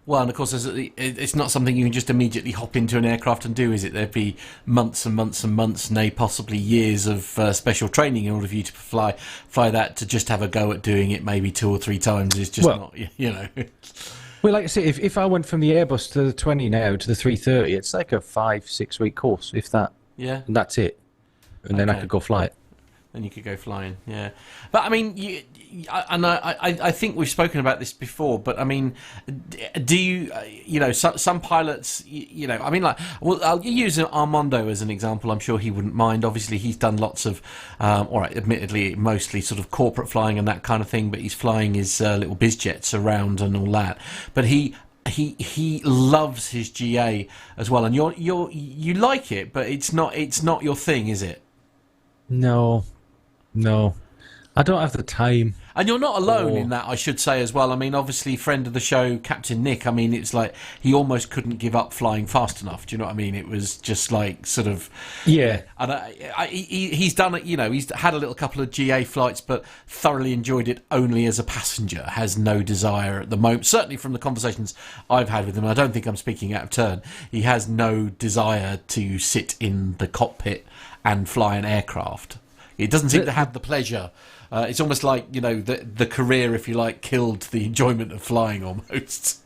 Well, and of course, it's not something you can just immediately hop into an aircraft and do, is it? There'd be months and months and months, nay, possibly years of special training in order for you to fly that. To just have a go at doing it maybe 2 or 3 times is just not, you know. Well, like I say, if I went from the Airbus to the 20 now to the 330, it's like a 5-6 week course, if that. Yeah. And that's it. And then I could go fly it. Then you could go flying, yeah. But I mean, I think we've spoken about this before. But I mean, do you, some pilots, I mean, like, well, I'll use Armando as an example. I'm sure he wouldn't mind. Obviously, he's done lots of, all right, admittedly, mostly sort of corporate flying and that kind of thing. But he's flying his little biz jets around and all that. But he loves his GA as well. And you like it, but it's not your thing, is it? No. I don't have the time. And you're not alone in that, I should say, as well. I mean, obviously, friend of the show, Captain Nick, I mean, it's like he almost couldn't give up flying fast enough. Do you know what I mean? It was just like sort of... Yeah. And he's done it, he's had a little couple of GA flights, but thoroughly enjoyed it only as a passenger. Has no desire at the moment. Certainly from the conversations I've had with him, I don't think I'm speaking out of turn. He has no desire to sit in the cockpit and fly an aircraft. It doesn't seem to have the pleasure. It's almost like, the career, if you like, killed the enjoyment of flying almost.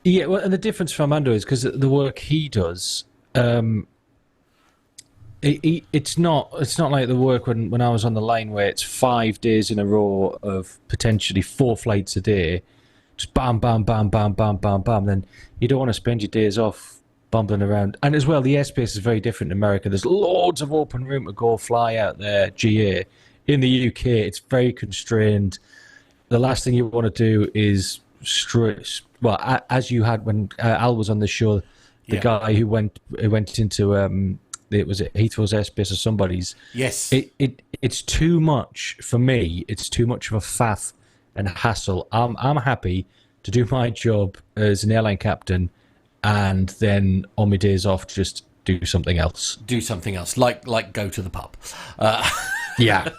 Yeah, well, and the difference for Armando is because the work he does, it's not like the work when I was on the line where it's 5 days in a row of potentially 4 flights a day, just bam, bam, bam, bam, bam, bam, bam. Then you don't want to spend your days off bumbling around. And as well, the airspace is very different in America. There's loads of open room to go fly out there, GA. In the UK, it's very constrained. The last thing you want to do is as you had when Al was on the show, the guy who went into it was at Heathrow's airspace or somebody's. Yes. It's too much for me. It's too much of a faff and hassle. I'm happy to do my job as an airline captain, and then on my days off, just do something else. Like go to the pub. Yeah.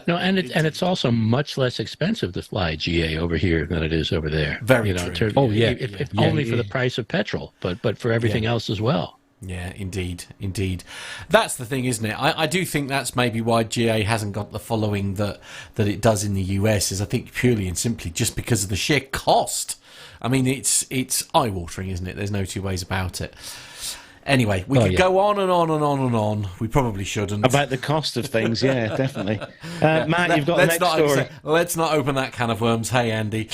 No, and it's also much less expensive to fly GA over here than it is over there. Very true. Only for the price of petrol, but for everything else as well. Yeah, indeed. That's the thing, isn't it? I do think that's maybe why GA hasn't got the following that it does in the US. Is I think purely and simply just because of the sheer cost. I mean, it's eye-watering, isn't it? There's no two ways about it. Anyway, we could go on and on and on and on. We probably shouldn't. About the cost of things, yeah, definitely. Matt, you've got the next story. Let's not open that can of worms. Hey, Andy.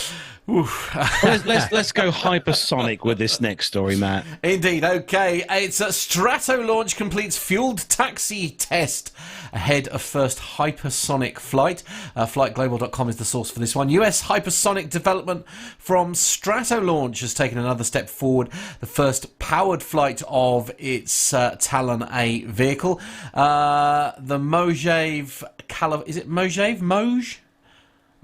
Let's go hypersonic with this next story, Matt. Indeed, okay. It's a Strato launch completes fueled taxi test ahead of first hypersonic flight. Flightglobal.com is the source for this one. US hypersonic development from Strato launch has taken another step forward. The first powered flight of its Talon A vehicle. The Mojave... Is it Mojave? Moj?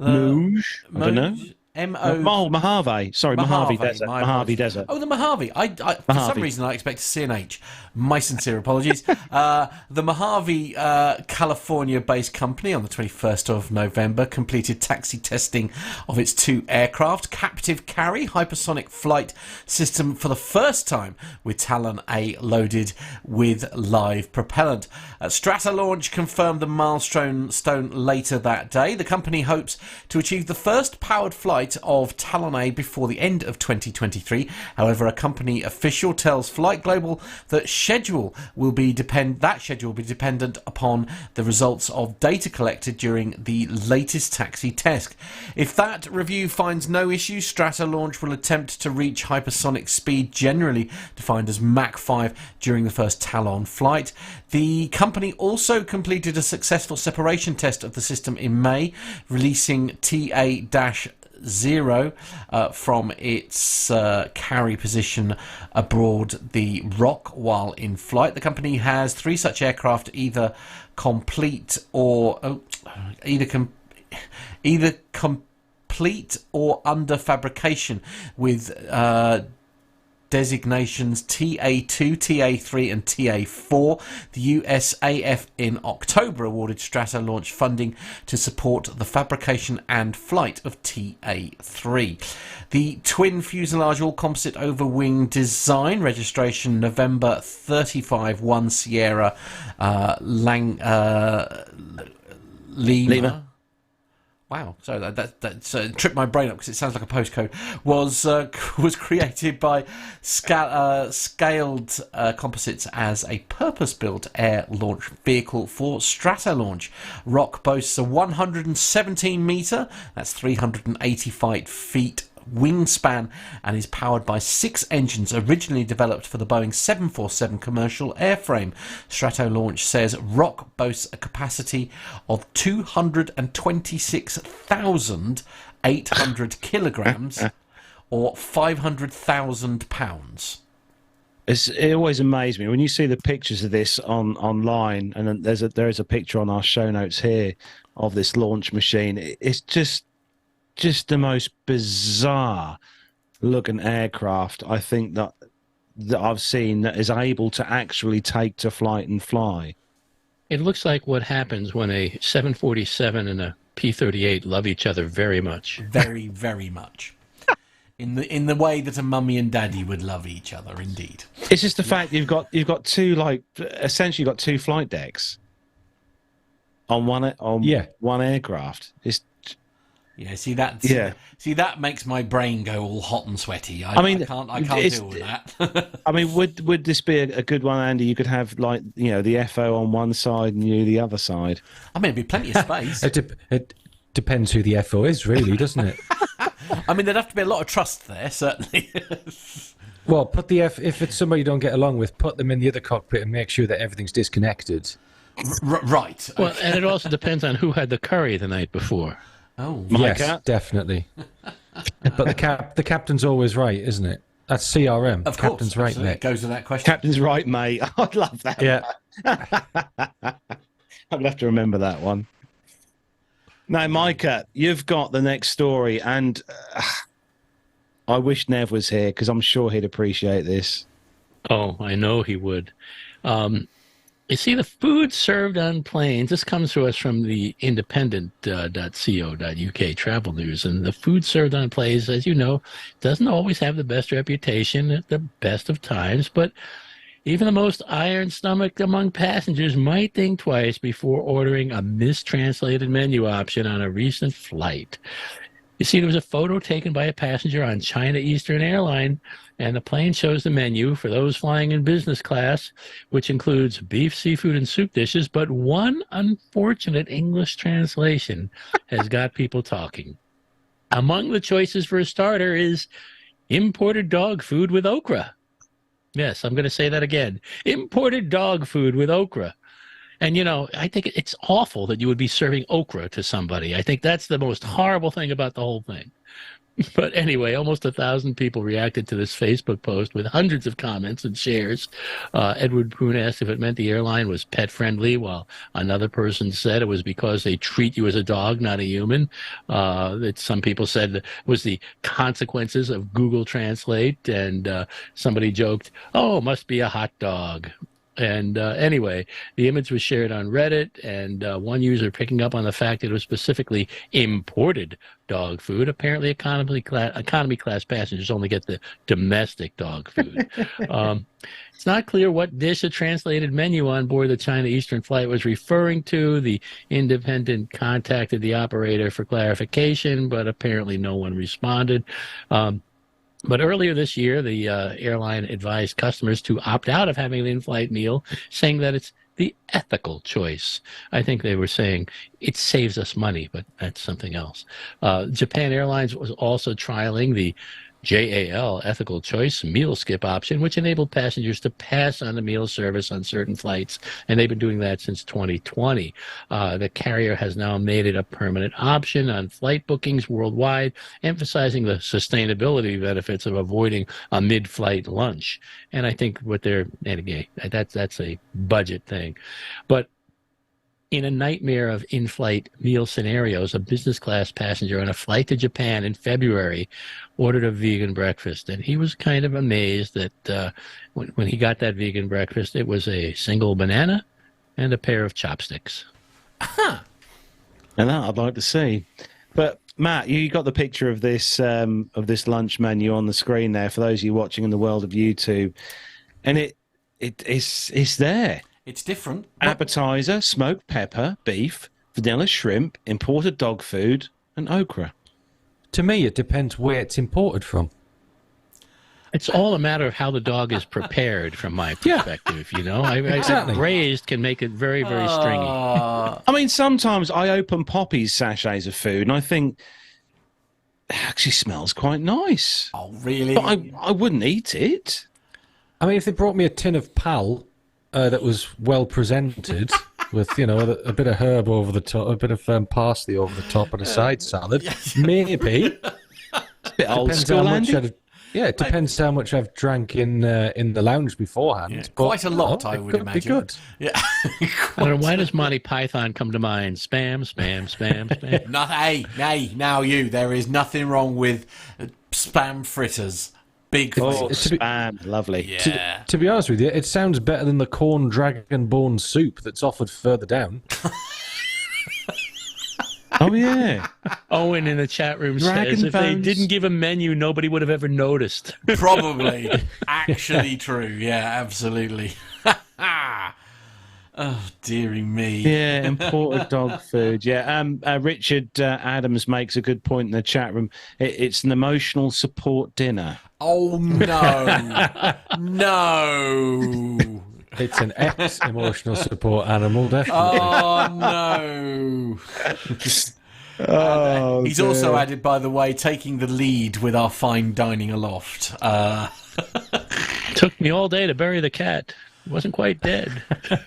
Moj? I don't know. Mojave. Sorry, Mojave Desert. Mojave Desert. Oh, the Mojave. For some reason, I expect a CNH. My sincere apologies. The Mojave, California-based company on the 21st of November completed taxi testing of its 2 aircraft, captive carry hypersonic flight system for the first time with Talon A loaded with live propellant. Strata launch confirmed the milestone later that day. The company hopes to achieve the first powered flight flight of Talon A before the end of 2023. However, a company official tells Flight Global that schedule will be dependent upon the results of data collected during the latest taxi test. If that review finds no issue, Stratolaunch will attempt to reach hypersonic speed, generally defined as Mach 5, during the first Talon flight. The company also completed a successful separation test of the system in May, releasing TA-0 from its carry position aboard the Rock while in flight. The company has 3 such aircraft, either complete or under fabrication, with designations TA2, TA3 and TA4. The USAF in October awarded Stratolaunch funding to support the fabrication and flight of TA3. The twin fuselage all-composite over-wing design, registration November 35 1 Sierra Lima. Wow, so that's tripped my brain up because it sounds like a postcode. Was created by Scaled Composites as a purpose-built air launch vehicle for Stratolaunch. Rock boasts a 117 metre, that's 385 feet wingspan, and is powered by 6 engines originally developed for the Boeing 747 commercial airframe. Stratolaunch says Rock boasts a capacity of 226,800 kilograms or 500,000 pounds. It always amazed me when you see the pictures of this online, and then there is a picture on our show notes here of this launch machine. It's just the most bizarre looking aircraft I think that I've seen that is able to actually take to flight and fly. It looks like what happens when a 747 and a P-38 love each other very much. Very, very much. In the way that a mummy and daddy would love each other, indeed. It's just the fact you've got two essentially you've got 2 flight decks on one aircraft. It's See that makes my brain go all hot and sweaty. I can't deal with that. I mean, would this be a good one, Andy? You could have the FO on one side and you the other side. I mean, it'd be plenty of space. It depends who the FO is, really, doesn't it? I mean, there'd have to be a lot of trust there, certainly. Well, if it's somebody you don't get along with, put them in the other cockpit and make sure that everything's disconnected. Right. Well, and it also depends on who had the curry the night before. Oh, Micah? Yes, definitely. But the captain's always right, isn't it? That's CRM. Of Captain's course, right, mate. It goes to that question. Captain's right, mate. I'd love that. Yeah. I'm gonna have to remember that one. Now, Micah, you've got the next story, and I wish Nev was here because I'm sure he'd appreciate this. Oh, I know he would. You see, the food served on planes, this comes to us from the independent.co.uk travel news, and the food served on planes, as you know, doesn't always have the best reputation at the best of times, but even the most iron-stomached among passengers might think twice before ordering a mistranslated menu option on a recent flight. You see, there was a photo taken by a passenger on China Eastern Airline, and the plane shows the menu for those flying in business class, which includes beef, seafood, and soup dishes, but one unfortunate English translation has got people talking. Among the choices for a starter is imported dog food with okra. Yes, I'm going to say that again. Imported dog food with okra. And, I think it's awful that you would be serving okra to somebody. I think that's the most horrible thing about the whole thing. But anyway, almost 1,000 people reacted to this Facebook post with hundreds of comments and shares. Edward Poon asked if it meant the airline was pet-friendly, while another person said it was because they treat you as a dog, not a human. That some people said was the consequences of Google Translate, and somebody joked, "Oh, must be a hot dog." And anyway, the image was shared on Reddit, and one user picking up on the fact that it was specifically imported dog food. Apparently, economy class passengers only get the domestic dog food. It's not clear what dish a translated menu on board the China Eastern flight was referring to. The Independent contacted the operator for clarification, but apparently no one responded. But earlier this year, the airline advised customers to opt out of having an in-flight meal, saying that it's the ethical choice. I think they were saying it saves us money, but that's something else. Japan Airlines was also trialing the JAL ethical choice meal skip option, which enabled passengers to pass on the meal service on certain flights, and they've been doing that since 2020. The carrier has now made it a permanent option on flight bookings worldwide, emphasizing the sustainability benefits of avoiding a mid-flight lunch. And I think that's a budget thing. But in a nightmare of in-flight meal scenarios, a business class passenger on a flight to Japan in February ordered a vegan breakfast, and he was kind of amazed that when he got that vegan breakfast, it was a single banana and a pair of chopsticks. Huh. And that I'd like to see. But Matt, you got the picture of this lunch menu on the screen there for those of you watching in the world of YouTube, and it's there. It's different. Appetizer, smoked pepper, beef, vanilla shrimp, imported dog food, and okra. To me, it depends where it's imported from. It's all a matter of how the dog is prepared, from my perspective. You know, Exactly. Raised can make it very, very stringy. I mean, sometimes I open Poppy's sachets of food and I think it actually smells quite nice. Oh, really? But I wouldn't eat it. I mean, if they brought me a tin of Pal that was well presented with, a bit of herb over the top, a bit of parsley over the top, and a side salad, maybe. It's a bit old school, Andy. It depends how much I've drank in the lounge beforehand. Yeah, but, quite a lot, I would imagine. Be good. Yeah. I don't know, why does Monty Python come to mind? Spam, spam, spam, spam. Now there is nothing wrong with spam fritters. Big Oh, things. spam, lovely. Yeah. To be honest with you, it sounds better than the corn dragon bone soup that's offered further down. Oh, yeah. Owen in the chat room Dragon says if they bones. didn't give a menu, nobody would have ever noticed. Probably. Actually true. Yeah, absolutely. Oh, dearie me. Yeah, imported dog food. Yeah, Richard Adams makes a good point in the chat room. It's an emotional support dinner. Oh, no. No. It's an ex-emotional support animal, definitely. Oh, no. He's also added, by the way, taking the lead with our fine dining aloft. Took me all day to bury the cat. Wasn't quite dead.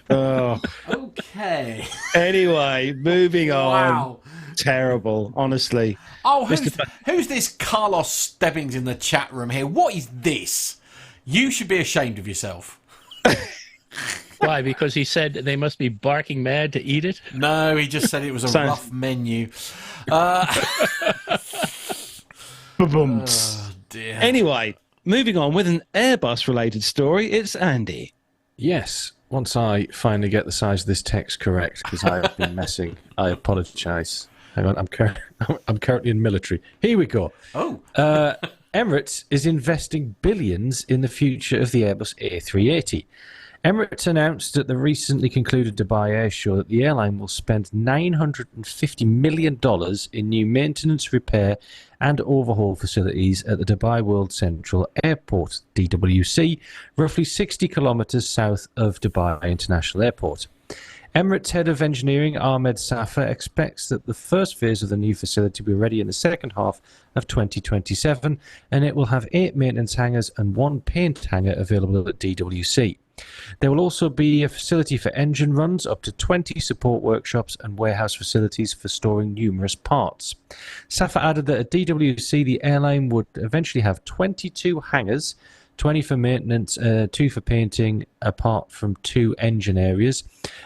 Oh. Okay. Anyway, moving on. Wow. Terrible, honestly. Oh, who's this Carlos Stebbings in the chat room here? What is this? You should be ashamed of yourself. Why? Because he said they must be barking mad to eat it? No, he just said it was a rough menu. Ba-boom-ts. Oh, dear. Anyway, moving on with an Airbus-related story, it's Andy. Yes, once I finally get the size of this text correct, because I have been messing, I apologise. Hang on, I'm currently in military. Here we go. Oh. Emirates is investing billions in the future of the Airbus A380. Emirates announced at the recently concluded Dubai Air Show that the airline will spend $950 million in new maintenance, repair and overhaul facilities at the Dubai World Central Airport, DWC, roughly 60 kilometres south of Dubai International Airport. Emirates Head of Engineering Ahmed Safa expects that the first phase of the new facility will be ready in the second half of 2027, and it will have 8 maintenance hangars and 1 paint hangar available at DWC. There will also be a facility for engine runs, up to 20 support workshops and warehouse facilities for storing numerous parts. Safa added that at DWC the airline would eventually have 22 hangars, 20 for maintenance, 2 for painting, apart from 2 engine areas.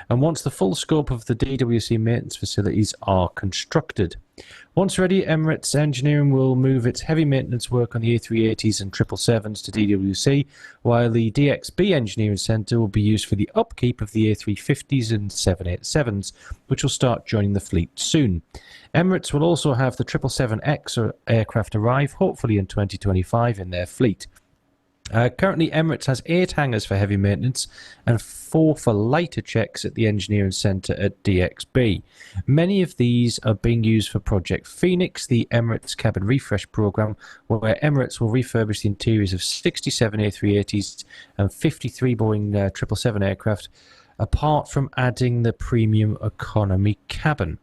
And once the full scope of the DWC maintenance facilities are constructed. Once ready, Emirates Engineering will move its heavy maintenance work on the A380s and 777s to DWC, while the DXB Engineering Centre will be used for the upkeep of the A350s and 787s, which will start joining the fleet soon. Emirates will also have the 777X aircraft arrive, hopefully in 2025, in their fleet. Currently, Emirates has 8 hangars for heavy maintenance and 4 for lighter checks at the Engineering Centre at DXB. Many of these are being used for Project Phoenix, the Emirates cabin refresh programme, where Emirates will refurbish the interiors of 67 A380s and 53 Boeing 777 aircraft, apart from adding the premium economy cabin.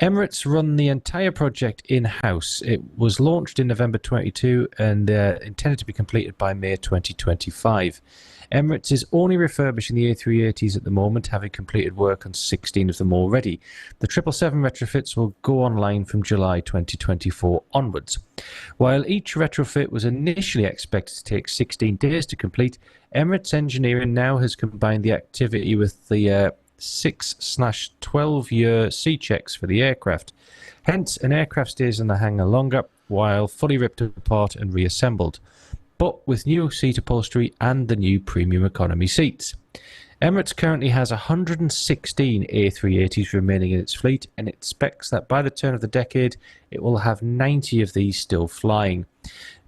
Emirates run the entire project in-house. It was launched in November 22 and intended to be completed by May 2025. Emirates is only refurbishing the A380s at the moment, having completed work on 16 of them already. The 777 retrofits will go online from July 2024 onwards. While each retrofit was initially expected to take 16 days to complete, Emirates Engineering now has combined the activity with the 6/12-year C checks for the aircraft. Hence, an aircraft stays in the hangar longer while fully ripped apart and reassembled, but with new seat upholstery and the new premium economy seats. Emirates currently has 116 A380s remaining in its fleet and expects that by the turn of the decade it will have 90 of these still flying.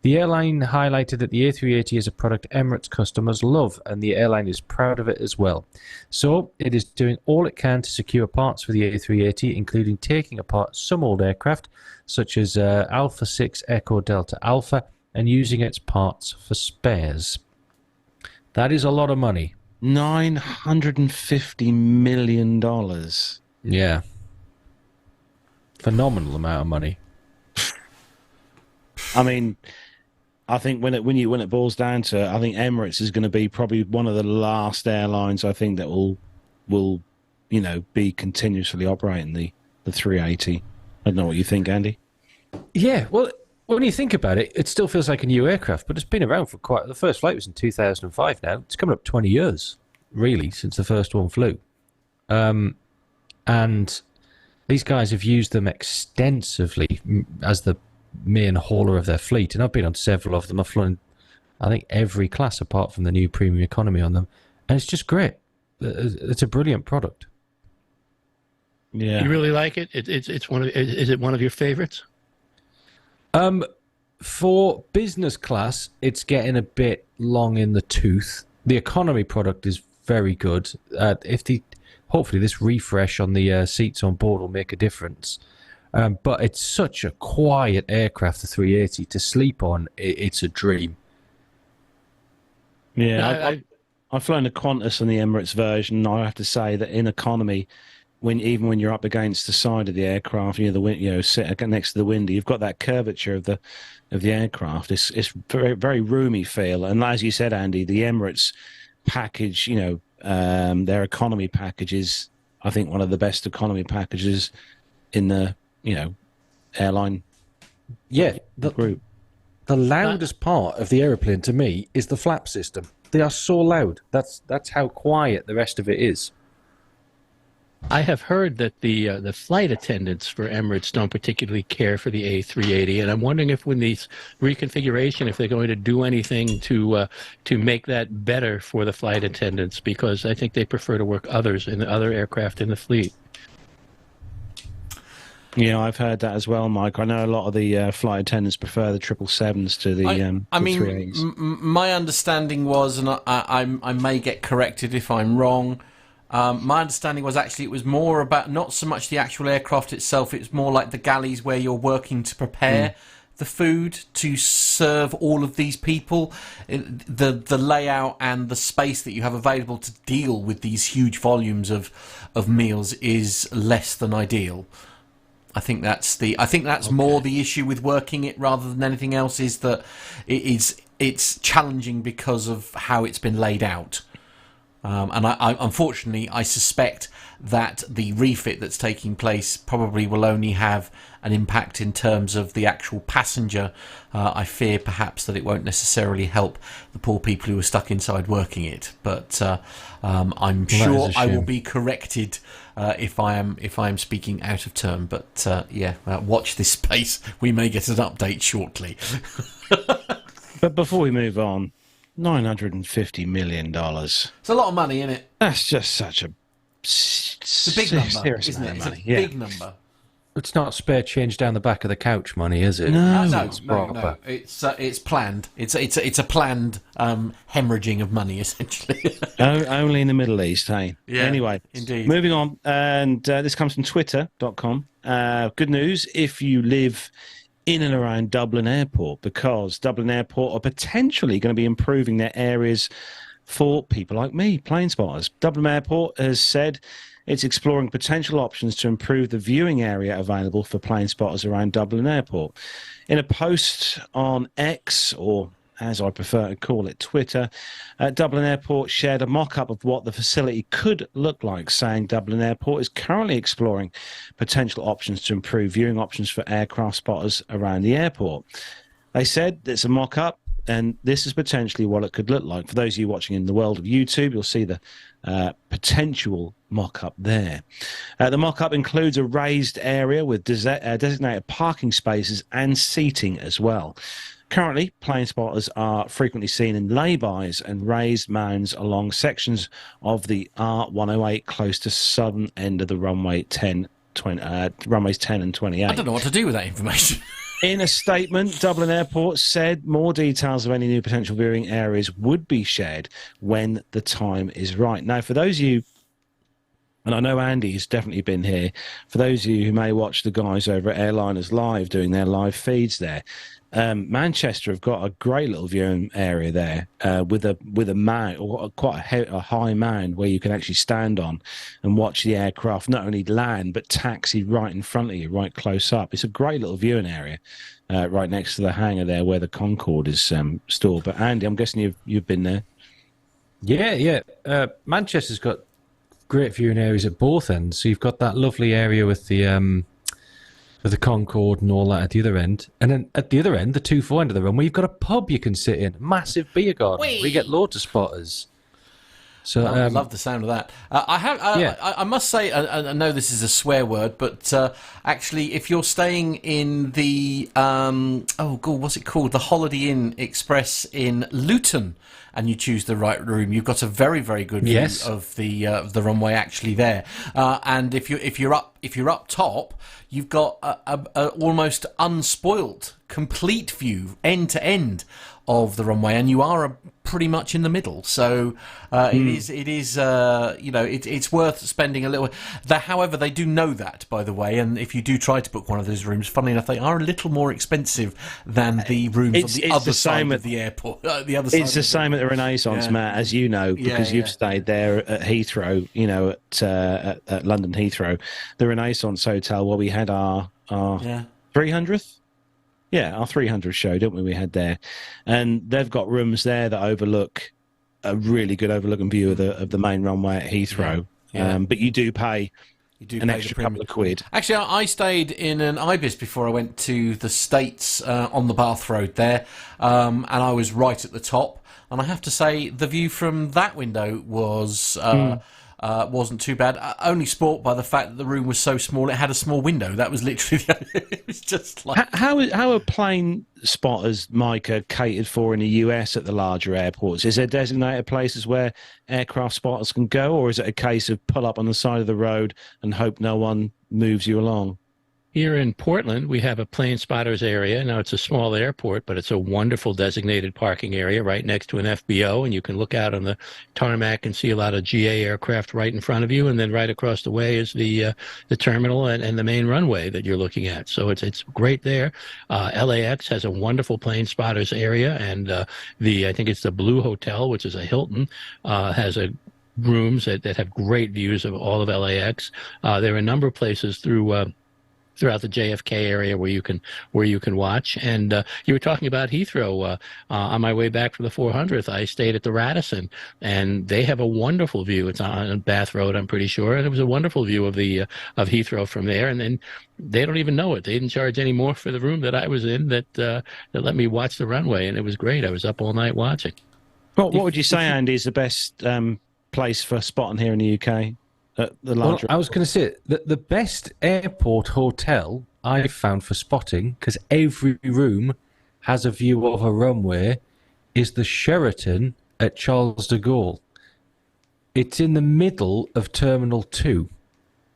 The airline highlighted that the A380 is a product Emirates customers love, and the airline is proud of it as well. So it is doing all it can to secure parts for the A380, including taking apart some old aircraft, such as Alpha 6 Echo Delta Alpha, and using its parts for spares. That is a lot of money. $950 million. Yeah. Phenomenal amount of money. I mean, I think when it boils down to it, I think Emirates is going to be probably one of the last airlines I think that will be continuously operating the 380. I don't know what you think, Andy. Yeah, well, when you think about it, it still feels like a new aircraft, but it's been around for the first flight was in 2005 now. It's coming up 20 years, really, since the first one flew. And these guys have used them extensively as the main hauler of their fleet, and I've been on several of them. I've flown, I think, every class apart from the new premium economy on them, and it's just great. It's a brilliant product. Yeah, you really like it? It's one of. Is it one of your favorites? For business class, it's getting a bit long in the tooth. The economy product is very good. Hopefully this refresh on the seats on board will make a difference. But it's such a quiet aircraft, the 380, to sleep on. It's a dream. Yeah, I've flown the Qantas and the Emirates version. I have to say that in economy, even when you're up against the side of the aircraft, sit next to the window, you've got that curvature of the aircraft. It's very, very roomy feel. And as you said, Andy, the Emirates package, their economy package is, I think, one of the best economy packages in the airline group. The loudest part of the aeroplane to me is the flap system. They are so loud. That's how quiet the rest of it is. I have heard that the flight attendants for Emirates don't particularly care for the A380, and I'm wondering if when these reconfiguration, if they're going to do anything to make that better for the flight attendants, because I think they prefer to work in the other aircraft in the fleet. Yeah, I've heard that as well, Mike. I know a lot of the flight attendants prefer the 777s to the 380s. My understanding was, and I may get corrected if I'm wrong, my understanding was actually it was more about not so much the actual aircraft itself, it's more like the galleys where you're working to prepare the food to serve all of these people. The layout and the space that you have available to deal with these huge volumes of meals is less than ideal. I think that's more the issue with working it rather than anything else, is that it's challenging because of how it's been laid out. And I unfortunately, I suspect that the refit that's taking place probably will only have an impact in terms of the actual passenger. I fear perhaps that it won't necessarily help the poor people who are stuck inside working it. But I'm sure I will be corrected if I am speaking out of turn. But watch this space. We may get an update shortly. But before we move on, $950 million. It's a lot of money, isn't it? That's just such a It's a big number, isn't it? It's a big number. It's not spare change down the back of the couch money, is it? No, no. It's planned. It's a planned hemorrhaging of money, essentially. Only in the Middle East, hey? Yeah, anyway, indeed. Moving on, and this comes from twitter.com. Good news if you live in and around Dublin Airport, because Dublin Airport are potentially going to be improving their areas for people like me, plane spotters. Dublin Airport has said it's exploring potential options to improve the viewing area available for plane spotters around Dublin Airport. In a post on X, or as I prefer to call it, Twitter, Dublin Airport shared a mock-up of what the facility could look like, saying Dublin Airport is currently exploring potential options to improve viewing options for aircraft spotters around the airport. They said it's a mock-up, and this is potentially what it could look like. For those of you watching in the world of YouTube, you'll see the potential mock-up there. The mock-up includes a raised area with designated parking spaces and seating as well. Currently, plane spotters are frequently seen in laybys and raised mounds along sections of the R108 close to southern end of the runways 10 and 28. I don't know what to do with that information. In a statement, Dublin Airport said more details of any new potential viewing areas would be shared when the time is right. Now, for those of you, and I know Andy's definitely been here, for those of you who may watch the guys over at Airliners Live doing their live feeds there, Manchester have got a great little viewing area there with a mound, or quite a high mound where you can actually stand on and watch the aircraft not only land but taxi right in front of you, right close up. It's a great little viewing area right next to the hangar there where the Concorde is stored. But Andy, I'm guessing you've been there. Yeah. Manchester's got great viewing areas at both ends. So you've got that lovely area with the Concorde and all that at the other end. And then at the other end, the 2-4 end of the runway, you've got a pub you can sit in. Massive beer garden. Whee! We get loads of spotters. So I love the sound of that. I must say, I know this is a swear word, but actually, if you're staying in the what's it called? The Holiday Inn Express in Luton, and you choose the right room, you've got a very, very good view of the runway actually there. And if you're up top, you've got a almost unspoilt, complete view, end to end, of the runway, and you are pretty much in the middle. So it is it's worth spending a little. However, they do know that, by the way, and if you do try to book one of those rooms, funnily enough, they are a little more expensive than the rooms on the other side of the airport. It's the same at the Renaissance, Matt, as you know, because you've stayed there at Heathrow, at London Heathrow, the Renaissance Hotel, where we had our 300th. Yeah, our 300 show, didn't we? We had there, and they've got rooms there that overlook a really good overlooking view of the main runway at Heathrow. Yeah. But you do pay an extra couple of quid. Actually, I stayed in an Ibis before I went to the States on the Bath Road there, and I was right at the top. And I have to say, the view from that window was wasn't too bad. Only spoilt by the fact that the room was so small; it had a small window. That was literally it was just like how are plane spotters, Micah, catered for in the US at the larger airports? Is there designated places where aircraft spotters can go, or is it a case of pull up on the side of the road and hope no one moves you along? Here in Portland, we have a plane spotters area. Now, it's a small airport, but it's a wonderful designated parking area right next to an FBO, and you can look out on the tarmac and see a lot of GA aircraft right in front of you, and then right across the way is the terminal and the main runway that you're looking at. So it's great there. LAX has a wonderful plane spotters area, and I think it's the Blue Hotel, which is a Hilton, has rooms that have great views of all of LAX. There are a number of places through throughout the JFK area where you can watch. And you were talking about Heathrow. On my way back from the 400th, I stayed at the Radisson, and they have a wonderful view. It's on Bath Road, I'm pretty sure, and it was a wonderful view of of Heathrow from there. And then they don't even know it. They didn't charge any more for the room that I was in that let me watch the runway, and it was great. I was up all night watching. What would you say, Andy, is the best place for spotting here in the UK? Well, I was going to say the best airport hotel I found for spotting, because every room has a view of a runway, is the Sheraton at Charles de Gaulle. It's in the middle of Terminal 2,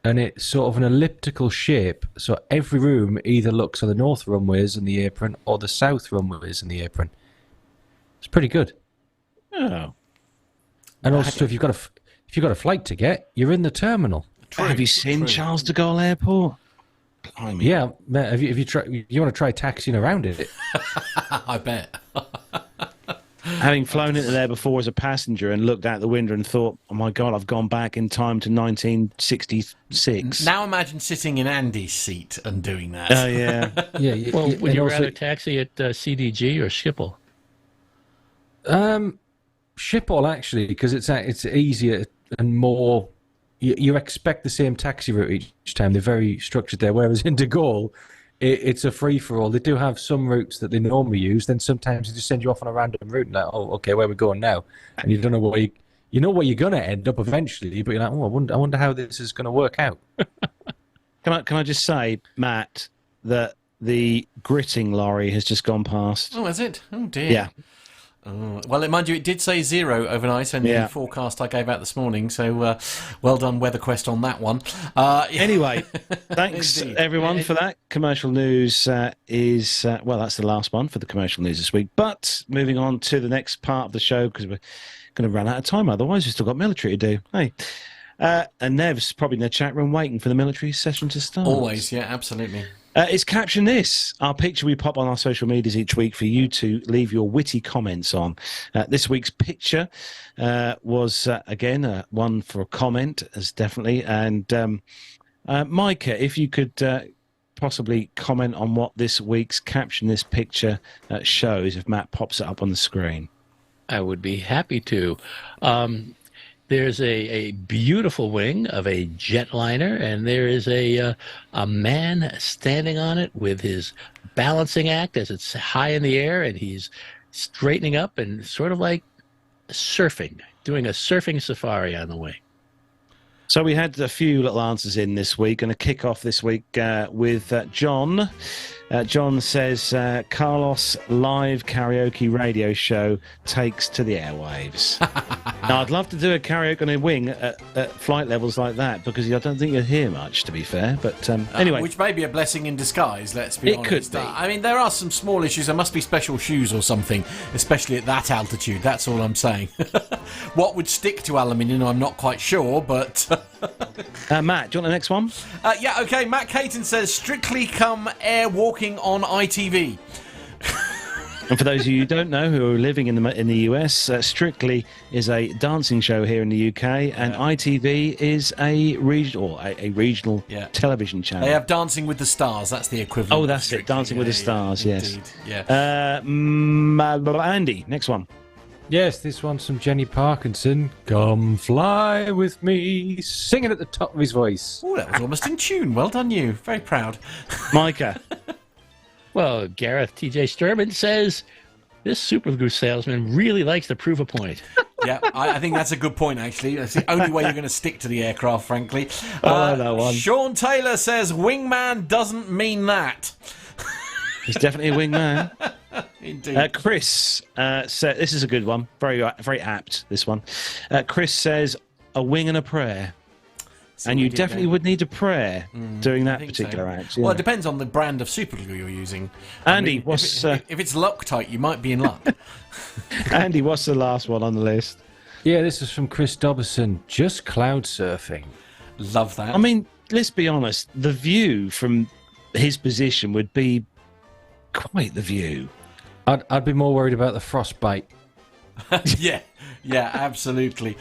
and it's sort of an elliptical shape, so every room either looks on the north runways and the apron or the south runways and the apron. It's pretty good. Oh. And also, if you've got a flight to get, you're in the terminal. Have you seen Charles de Gaulle Airport? Blimey. Yeah, have you tried? You want to try taxiing around it? I bet. Having flown into there before as a passenger and looked out the window and thought, "Oh my God, I've gone back in time to 1966." Now imagine sitting in Andy's seat and doing that. Oh yeah. Yeah. Well, would you rather taxi at CDG or Schiphol? Schiphol, actually, because it's easier and more. You expect the same taxi route each time. They're very structured there. Whereas in de Gaulle, it's a free for all. They do have some routes that they normally use. Then sometimes they just send you off on a random route. And like, oh, okay, where are we going now? And you don't know where you know where you're going to end up eventually. But you're like, oh, I wonder how this is going to work out. Can I just say, Matt, that the gritting lorry has just gone past? Oh, is it? Oh dear. Yeah. Well, mind you, it did say 0 overnight in the forecast I gave out this morning, so well done, WeatherQuest, on that one. Anyway, thanks everyone for that. Commercial news is, well, that's the last one for the commercial news this week. But moving on to the next part of the show, because we're going to run out of time, otherwise we've still got military to do. Hey. And Nev's probably in the chat room waiting for the military session to start. Always, yeah, absolutely. It's Caption This, our picture we pop on our social medias each week for you to leave your witty comments on. This week's picture was, again, one for a comment, as definitely. And Micah, if you could possibly comment on what this week's Caption This picture shows, if Matt pops it up on the screen. I would be happy to. There's a beautiful wing of a jetliner, and there is a man standing on it with his balancing act as it's high in the air, and he's straightening up and sort of like surfing, doing a surfing safari on the wing. So we had a few little answers in this week, and a kick-off this week with John. John says, Carlos live karaoke radio show takes to the airwaves. Now, I'd love to do a karaoke on a wing at flight levels like that, because I don't think you'll hear much, to be fair. But anyway. Which may be a blessing in disguise, let's be honest. It could be. I mean, there are some small issues. There must be special shoes or something, especially at that altitude. That's all I'm saying. What would stick to aluminium, I'm not quite sure, but... Matt, do you want the next one? Yeah, okay. Matt Caton says, Strictly Come Air Walking on ITV. And for those of you who don't know, who are living in the US, Strictly is a dancing show here in the UK, and ITV is a regional television channel. They have Dancing with the Stars. That's the equivalent. Oh, that's it. Dancing with the Stars. Yes. Indeed. Yeah. Andy, next one. Yes, this one's from Jenny Parkinson. Come fly with me, singing at the top of his voice. Oh, that was almost in tune. Well done, you. Very proud. Micah. Well, Gareth T.J. Sturman says, this super glue salesman really likes to prove a point. Yeah, I think that's a good point, actually. That's the only way you're going to stick to the aircraft, frankly. That one. Sean Taylor says, wingman doesn't mean that. He's definitely a wingman. Indeed. Chris said, this is a good one. Very apt, this one. Chris says, a wing and a prayer. And you definitely would need a prayer during that particular act. Yeah. Well, it depends on the brand of superglue you're using. Andy, if it's Loctite, you might be in luck. Andy, what's the last one on the list? Yeah, this is from Chris Dobson. Just cloud surfing. Love that. I mean, let's be honest. The view from his position would be quite the view. I'd be more worried about the frostbite. Yeah. Yeah, absolutely.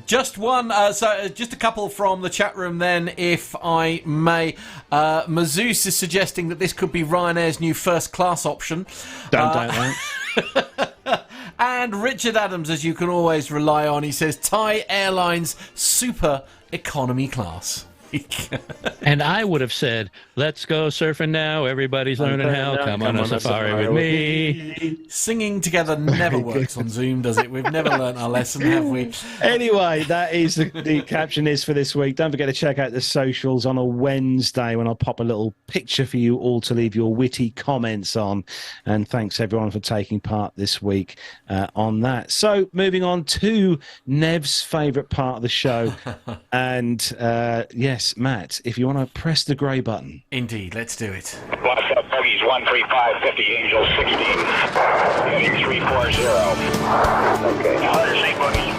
Just one, just a couple from the chat room then, if I may. Mazouz is suggesting that this could be Ryanair's new first class option. Don't that. And Richard Adams, as you can always rely on, he says Thai Airlines super economy class. And I would have said, let's go surfing now. Everybody's learning how. Come on a safari with me. Singing together never works on Zoom, does it? We've never learnt our lesson, have we? Anyway, that is the caption is for this week. Don't forget to check out the socials on a Wednesday when I'll pop a little picture for you all to leave your witty comments on. And thanks everyone for taking part this week on that. So moving on to Nev's favourite part of the show. And yes, Matt, if you want to press the grey button. Indeed, let's do it. What's up, bogeys? 13550, Angel 16. Heading 340. Okay. Now, undersea boogie.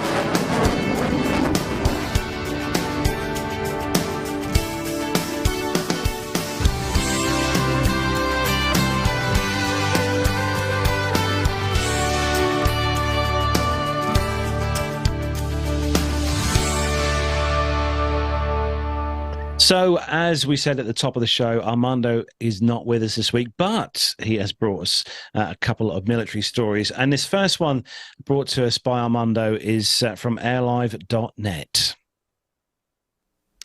So, as we said at the top of the show, Armando is not with us this week, but he has brought us a couple of military stories. And this first one brought to us by Armando is from airlive.net.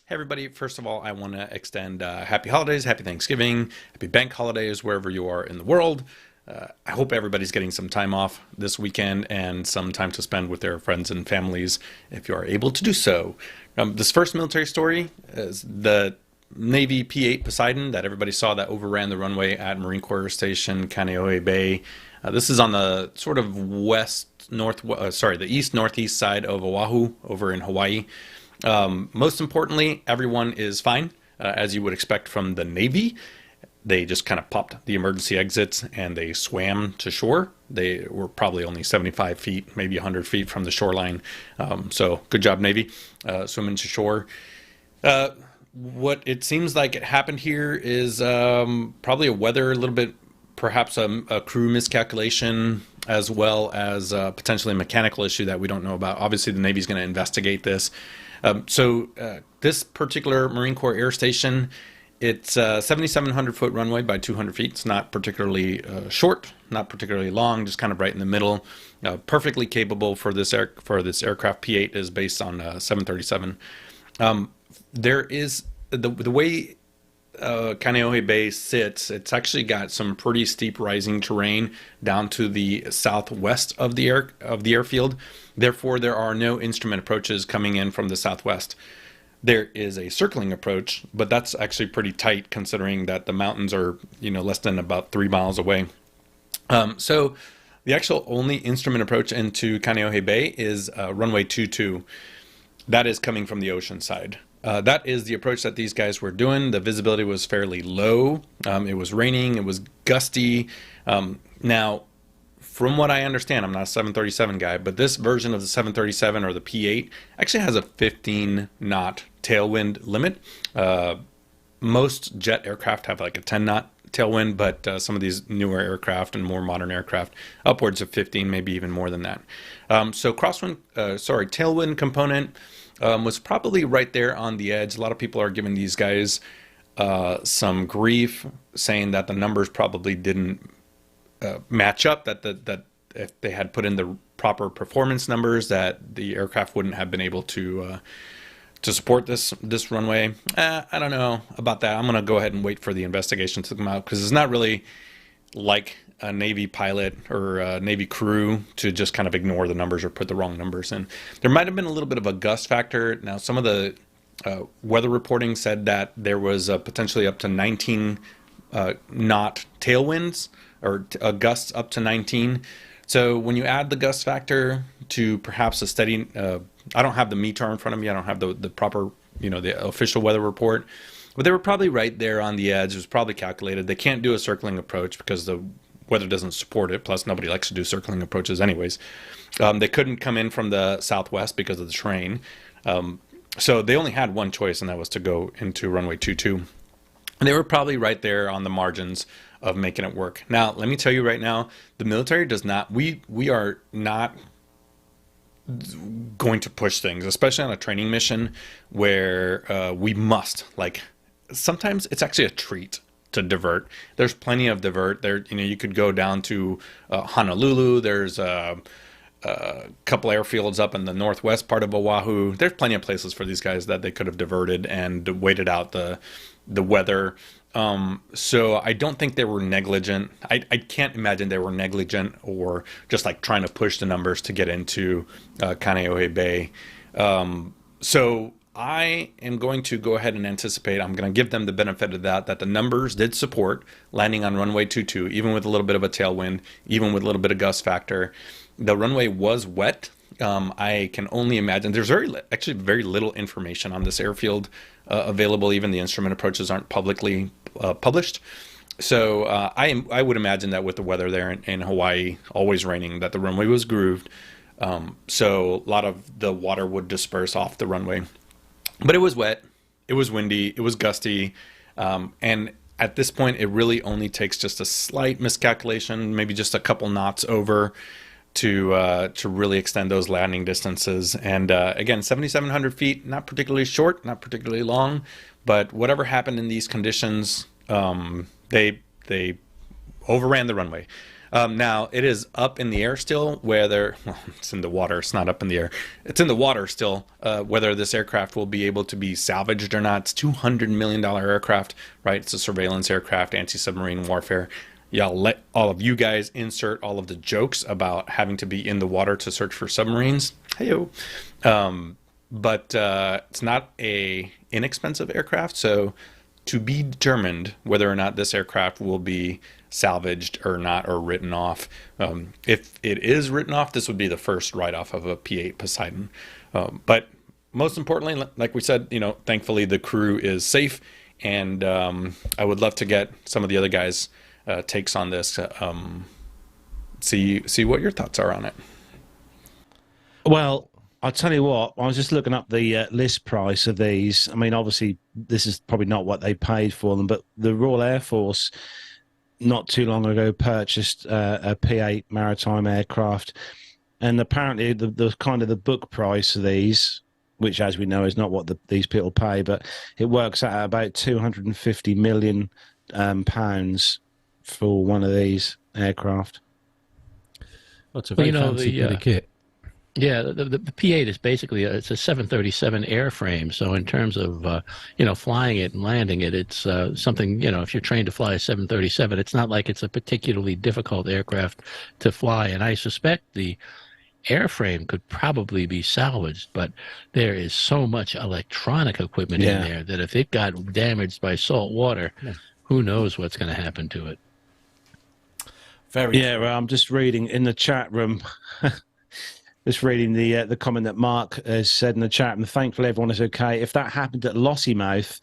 Hey everybody, first of all, I want to extend happy holidays, happy Thanksgiving, happy bank holidays, wherever you are in the world. I hope everybody's getting some time off this weekend and some time to spend with their friends and families if you are able to do so. This first military story is the Navy P-8 Poseidon that everybody saw that overran the runway at Marine Corps Station Kaneohe Bay. This is on the sort of the east-northeast side of Oahu over in Hawaii. Most importantly, everyone is fine, as you would expect from the Navy. They just kind of popped the emergency exits and they swam to shore. They were probably only 75 feet, maybe 100 feet from the shoreline. So good job, Navy, swimming to shore. What it seems like it happened here is probably a weather, a little bit, perhaps a crew miscalculation, as well as potentially a mechanical issue that we don't know about. Obviously, the Navy's going to investigate this. This particular Marine Corps Air Station, it's a 7,700 foot runway by 200 feet. It's not particularly short, not particularly long, just kind of right in the middle. Perfectly capable for this aircraft. P-8 is based on 737. There is the way Kaneohe Bay sits. It's actually got some pretty steep rising terrain down to the southwest of the airfield. Therefore, there are no instrument approaches coming in from the southwest. There is a circling approach, but that's actually pretty tight considering that the mountains are, less than about 3 miles away. So the actual only instrument approach into Kaneohe Bay is runway 22. That is coming from the ocean side. That is the approach that these guys were doing. The visibility was fairly low. It was raining. It was gusty. Now, from what I understand, I'm not a 737 guy, but this version of the 737 or the P-8 actually has a 15-knot tailwind limit. Most jet aircraft have like a 10-knot tailwind, but some of these newer aircraft and more modern aircraft, upwards of 15, maybe even more than that. So tailwind component was probably right there on the edge. A lot of people are giving these guys some grief, saying that the numbers probably didn't match up, that if they had put in the proper performance numbers, that the aircraft wouldn't have been able to support this runway. I don't know about that. I'm going to go ahead and wait for the investigation to come out, because it's not really like a Navy pilot or a Navy crew to just kind of ignore the numbers or put the wrong numbers in. There might have been a little bit of a gust factor. Now, some of the weather reporting said that there was potentially up to 19 knot tailwinds, or gusts up to 19. So when you add the gust factor to perhaps a steady, I don't have the METAR in front of me. I don't have the proper, the official weather report, but they were probably right there on the edge. It was probably calculated. They can't do a circling approach because the weather doesn't support it. Plus, nobody likes to do circling approaches anyways. They couldn't come in from the southwest because of the terrain. So they only had one choice, and that was to go into runway 22. And they were probably right there on the margins of making it work. Now, let me tell you right now, the military does not, we are not going to push things, especially on a training mission where we must, like, sometimes it's actually a treat to divert. There's plenty of divert there. You could go down to Honolulu. There's a couple airfields up in the northwest part of Oahu. There's plenty of places for these guys that they could have diverted and waited out the weather. So I don't think they were negligent. I can't imagine they were negligent or just like trying to push the numbers to get into Kaneohe Bay. So I am going to go ahead and anticipate, I'm going to give them the benefit of that the numbers did support landing on runway 22, even with a little bit of a tailwind, even with a little bit of gust factor. The runway was wet. I can only imagine there's actually very little information on this airfield available. Even the instrument approaches aren't publicly published. So I would imagine that with the weather there in Hawaii, always raining, that the runway was grooved. So a lot of the water would disperse off the runway. But it was wet, it was windy, it was gusty, and at this point, it really only takes just a slight miscalculation, maybe just a couple knots over, to really extend those landing distances. And again, 7,700 feet, not particularly short, not particularly long, but whatever happened in these conditions, they overran the runway. Now, it is up in the air still, whether, well, it's in the water, it's not up in the air. It's in the water still, whether this aircraft will be able to be salvaged or not. It's $200 million aircraft, right? It's a surveillance aircraft, anti-submarine warfare. Yeah, I'll let all of you guys insert all of the jokes about having to be in the water to search for submarines. Hey-o. But it's not a inexpensive aircraft, so to be determined whether or not this aircraft will be salvaged or not, or written off. If it is written off, this would be the first write-off of a P-8 Poseidon. But most importantly, like we said, thankfully the crew is safe, and I would love to get some of the other guys' takes on this. See what your thoughts are on it. Well, I'll tell you what, I was just looking up the list price of these. I mean, obviously, this is probably not what they paid for them, but the Royal Air Force not too long ago purchased a P-8 maritime aircraft, and apparently the kind of the book price of these, which as we know is not what these people pay, but it works out at about 250 million pounds for one of these aircraft. Well, it's a very fancy bit of kit. Yeah, the P-8 is basically it's a 737 airframe. So in terms of flying it and landing it, it's something, if you're trained to fly a 737, it's not like it's a particularly difficult aircraft to fly. And I suspect the airframe could probably be salvaged, but there is so much electronic equipment in there that if it got damaged by salt water, who knows what's going to happen to it. Well, I'm just reading in the chat room. Just reading the comment that Mark has said in the chat, and thankfully everyone is okay. If that happened at Lossiemouth,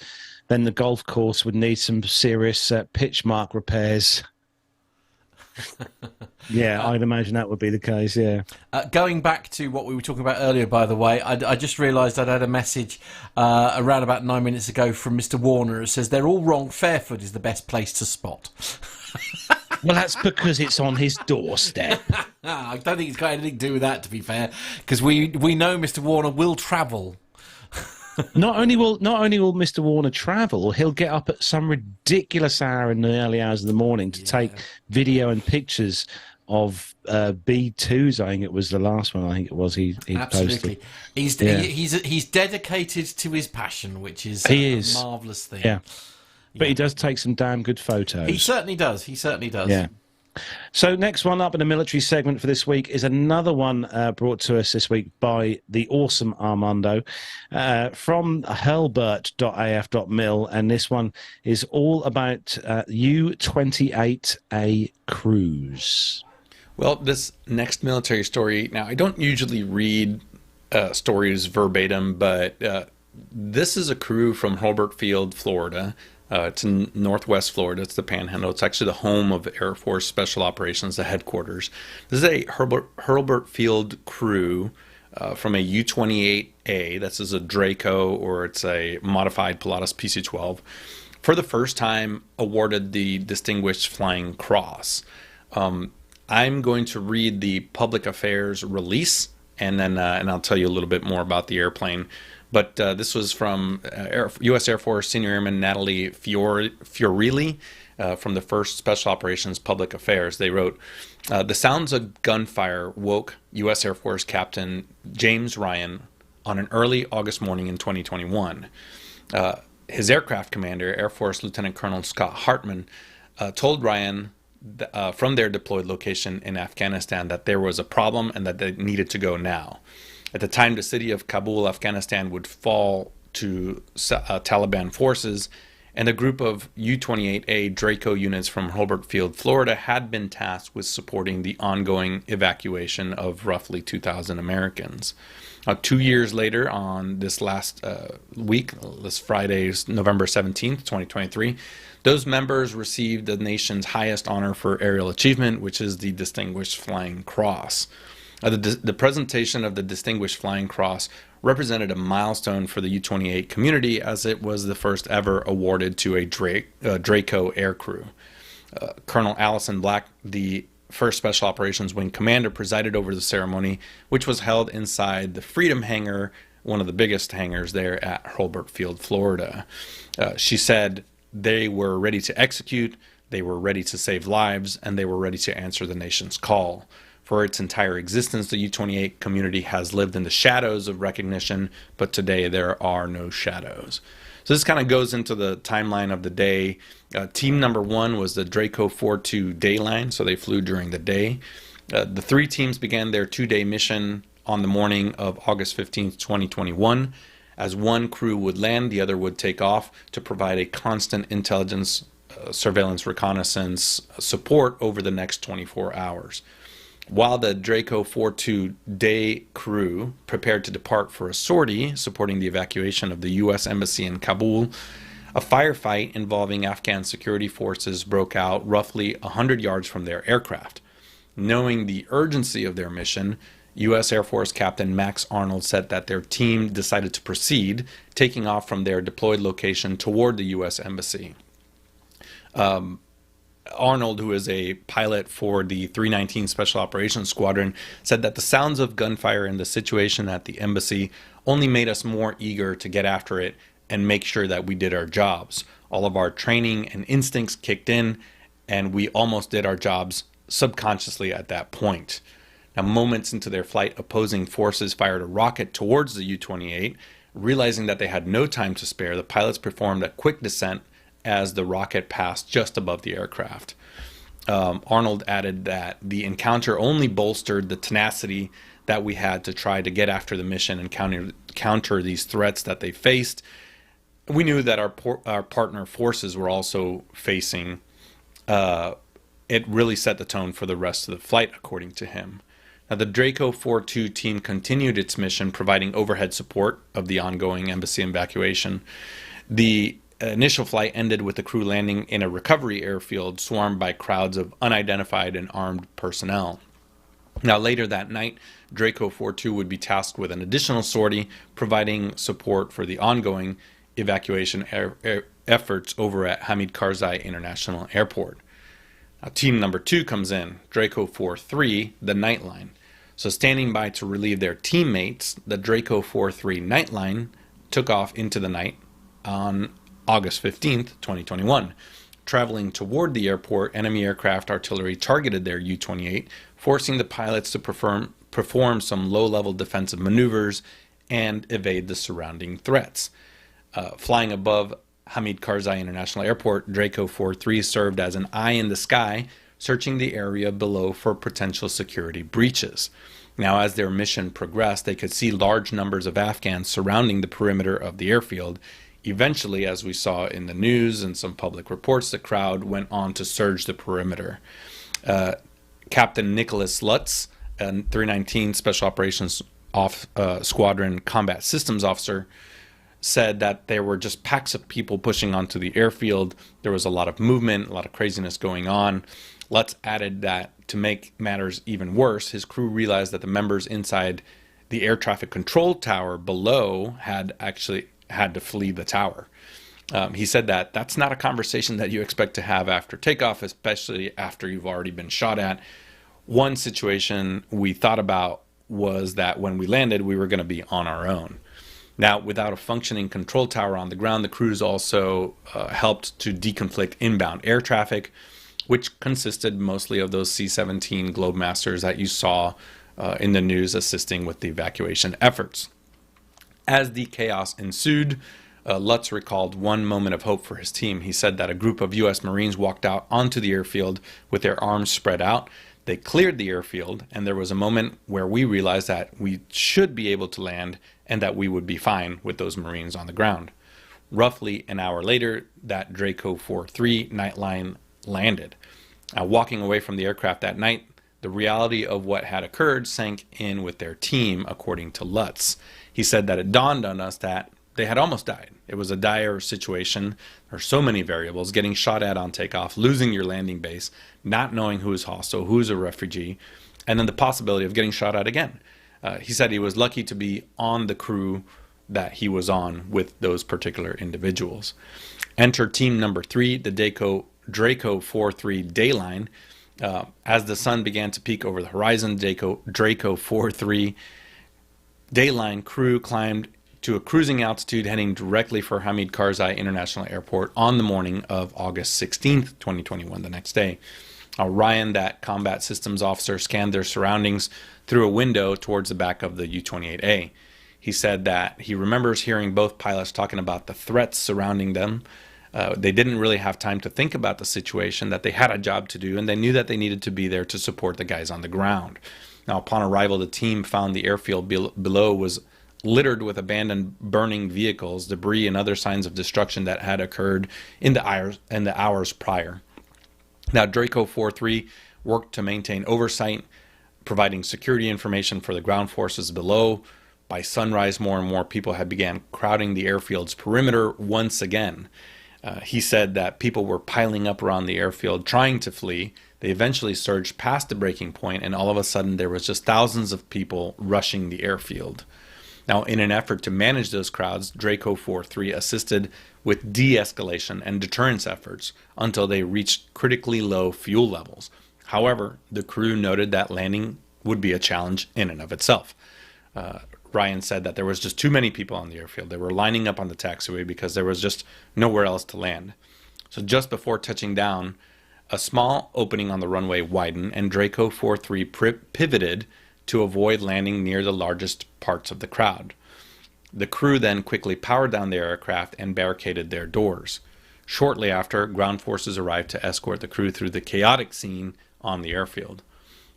then the golf course would need some serious pitch mark repairs. Yeah, I'd imagine that would be the case, yeah. Going back to what we were talking about earlier, by the way, I just realised I'd had a message around about 9 minutes ago from Mr. Warner. It says, they're all wrong. Fairfoot is the best place to spot. Well, that's because it's on his doorstep. I don't think it's got anything to do with that, to be fair, because we know Mr. Warner will travel. Not only will Mr. Warner travel, he'll get up at some ridiculous hour in the early hours of the morning to take video and pictures of B2s. I think it was the last one. I think it was he Absolutely. posted. He's dedicated to his passion, which is a marvellous thing. Yeah. But he does take some damn good photos. He certainly does. Yeah. So next one up in the military segment for this week is another one brought to us this week by the awesome Armando from hurlburt.af.mil, and this one is all about U-28A crews. Well, this next military story, now I don't usually read stories verbatim, but this is a crew from Hurlburt Field, Florida. It's in northwest Florida. It's the Panhandle. It's actually the home of Air Force Special Operations, the headquarters. This is a Hurlburt Field crew from a U-28A. This is a Draco, or it's a modified Pilatus PC-12. For the first time, awarded the Distinguished Flying Cross. I'm going to read the public affairs release and then and I'll tell you a little bit more about the airplane. But this was from U.S. Air Force Senior Airman Natalie Fiorilli from the 1st Special Operations Public Affairs. They wrote, the sounds of gunfire woke U.S. Air Force Captain James Ryan on an early August morning in 2021. His aircraft commander, Air Force Lieutenant Colonel Scott Hartman, told Ryan from their deployed location in Afghanistan that there was a problem and that they needed to go now. At the time, the city of Kabul, Afghanistan, would fall to Taliban forces, and a group of U-28A Draco units from Hobart Field, Florida, had been tasked with supporting the ongoing evacuation of roughly 2,000 Americans. 2 years later, on this last week, this Friday, November 17th, 2023, those members received the nation's highest honor for aerial achievement, which is the Distinguished Flying Cross. The presentation of the Distinguished Flying Cross represented a milestone for the U-28 community, as it was the first ever awarded to a Draco aircrew. Colonel Allison Black, the 1st Special Operations Wing commander, presided over the ceremony, which was held inside the Freedom Hangar, one of the biggest hangars there at Hobart Field, Florida. She said they were ready to execute, they were ready to save lives, and they were ready to answer the nation's call. For its entire existence, the U-28 community has lived in the shadows of recognition, but today there are no shadows. So this kind of goes into the timeline of the day. Team number 1 was the Draco 4-2 Dayline, so they flew during the day. The 3 teams began their 2-day mission on the morning of August 15th, 2021. As one crew would land, the other would take off to provide a constant intelligence, surveillance, reconnaissance support over the next 24 hours. While the Draco 4-2 day crew prepared to depart for a sortie supporting the evacuation of the U.S. Embassy in Kabul, a firefight involving Afghan security forces broke out roughly 100 yards from their aircraft. Knowing the urgency of their mission, U.S. Air Force Captain Max Arnold said that their team decided to proceed, taking off from their deployed location toward the U.S. Embassy. Arnold, who is a pilot for the 319 Special Operations Squadron, said that the sounds of gunfire and the situation at the embassy only made us more eager to get after it and make sure that we did our jobs. All of our training and instincts kicked in, and we almost did our jobs subconsciously at that point. Now, moments into their flight, opposing forces fired a rocket towards the U-28. Realizing that they had no time to spare, the pilots performed a quick descent as the rocket passed just above the aircraft. Arnold added that the encounter only bolstered the tenacity that we had to try to get after the mission and counter these threats that they faced. We knew that our partner forces were also facing. It really set the tone for the rest of the flight, according to him. Now, the Draco 4-2 team continued its mission, providing overhead support of the ongoing embassy evacuation. The initial flight ended with the crew landing in a recovery airfield swarmed by crowds of unidentified and armed personnel. Now, later that night, Draco 4-2 would be tasked with an additional sortie, providing support for the ongoing evacuation efforts over at Hamid Karzai International Airport. Now, team number 2 comes in, Draco 4-3, the Nightline. So standing by to relieve their teammates, the Draco 4-3 Nightline took off into the night on August 15th, 2021. Traveling toward the airport, enemy aircraft artillery targeted their U-28, forcing the pilots to perform some low-level defensive maneuvers and evade the surrounding threats. Flying above Hamid Karzai International Airport, Draco 4-3 served as an eye in the sky, searching the area below for potential security breaches. Now, as their mission progressed, they could see large numbers of Afghans surrounding the perimeter of the airfield. Eventually, as we saw in the news and some public reports, the crowd went on to surge the perimeter. Captain Nicholas Lutz, a 319 Special Operations Squadron Combat Systems Officer, said that there were just packs of people pushing onto the airfield. There was a lot of movement, a lot of craziness going on. Lutz added that to make matters even worse, his crew realized that the members inside the air traffic control tower below had to flee the tower. He said that that's not a conversation that you expect to have after takeoff, especially after you've already been shot at. One situation we thought about was that when we landed, we were going to be on our own. Now, without a functioning control tower on the ground, the crews also helped to deconflict inbound air traffic, which consisted mostly of those C-17 Globemasters that you saw in the news assisting with the evacuation efforts. As the chaos ensued, Lutz recalled one moment of hope for his team. He said that a group of U.S. Marines walked out onto the airfield with their arms spread out. They cleared the airfield, and there was a moment where we realized that we should be able to land and that we would be fine with those Marines on the ground. Roughly an hour later, that Draco 4-3 Nightline landed. Walking away from the aircraft that night, the reality of what had occurred sank in with their team, according to Lutz. He said that it dawned on us that they had almost died. It was a dire situation. There are so many variables: getting shot at on takeoff, losing your landing base, not knowing who is hostile, who is a refugee, and then the possibility of getting shot at again. He said he was lucky to be on the crew that he was on with those particular individuals. Enter team number 3, the Draco 4-3 Dayline. As the sun began to peak over the horizon, Draco 4-3 Dayline crew climbed to a cruising altitude heading directly for Hamid Karzai International Airport on the morning of August 16th, 2021, the next day. Ryan, that combat systems officer, scanned their surroundings through a window towards the back of the U-28A. He said that he remembers hearing both pilots talking about the threats surrounding them. They didn't really have time to think about the situation, that they had a job to do, and they knew that they needed to be there to support the guys on the ground. Now, upon arrival, the team found the airfield below was littered with abandoned burning vehicles, debris, and other signs of destruction that had occurred in the hours prior. Now, Draco 4-3 worked to maintain oversight, providing security information for the ground forces below. By sunrise, more and more people had began crowding the airfield's perimeter once again. He said that people were piling up around the airfield trying to flee. They eventually surged past the breaking point, and all of a sudden there was just thousands of people rushing the airfield. Now, in an effort to manage those crowds, Draco 4-3 assisted with de-escalation and deterrence efforts until they reached critically low fuel levels. However, the crew noted that landing would be a challenge in and of itself. Ryan said that there was just too many people on the airfield. They were lining up on the taxiway because there was just nowhere else to land. So just before touching down, a small opening on the runway widened, and Draco 4-3 pivoted to avoid landing near the largest parts of the crowd. The crew then quickly powered down their aircraft and barricaded their doors. Shortly after, ground forces arrived to escort the crew through the chaotic scene on the airfield.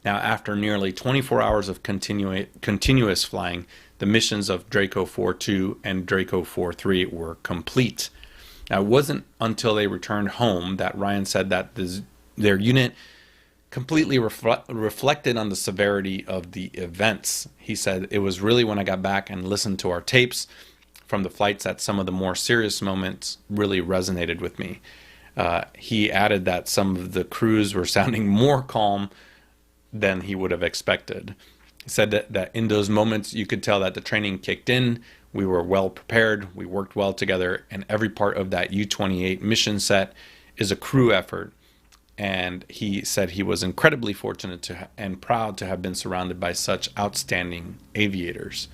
Now, after nearly 24 hours of continuous flying, the missions of Draco 4-2 and Draco 4-3 were complete. Now, it wasn't until they returned home that Ryan said that their unit completely reflected on the severity of the events. He said, it was really when I got back and listened to our tapes from the flights that some of the more serious moments really resonated with me. He added that some of the crews were sounding more calm than he would have expected. He said that in those moments you could tell that the training kicked in, we were well prepared, we worked well together, and every part of that U-28 mission set is a crew effort. And he said he was incredibly fortunate and proud to have been surrounded by such outstanding aviators.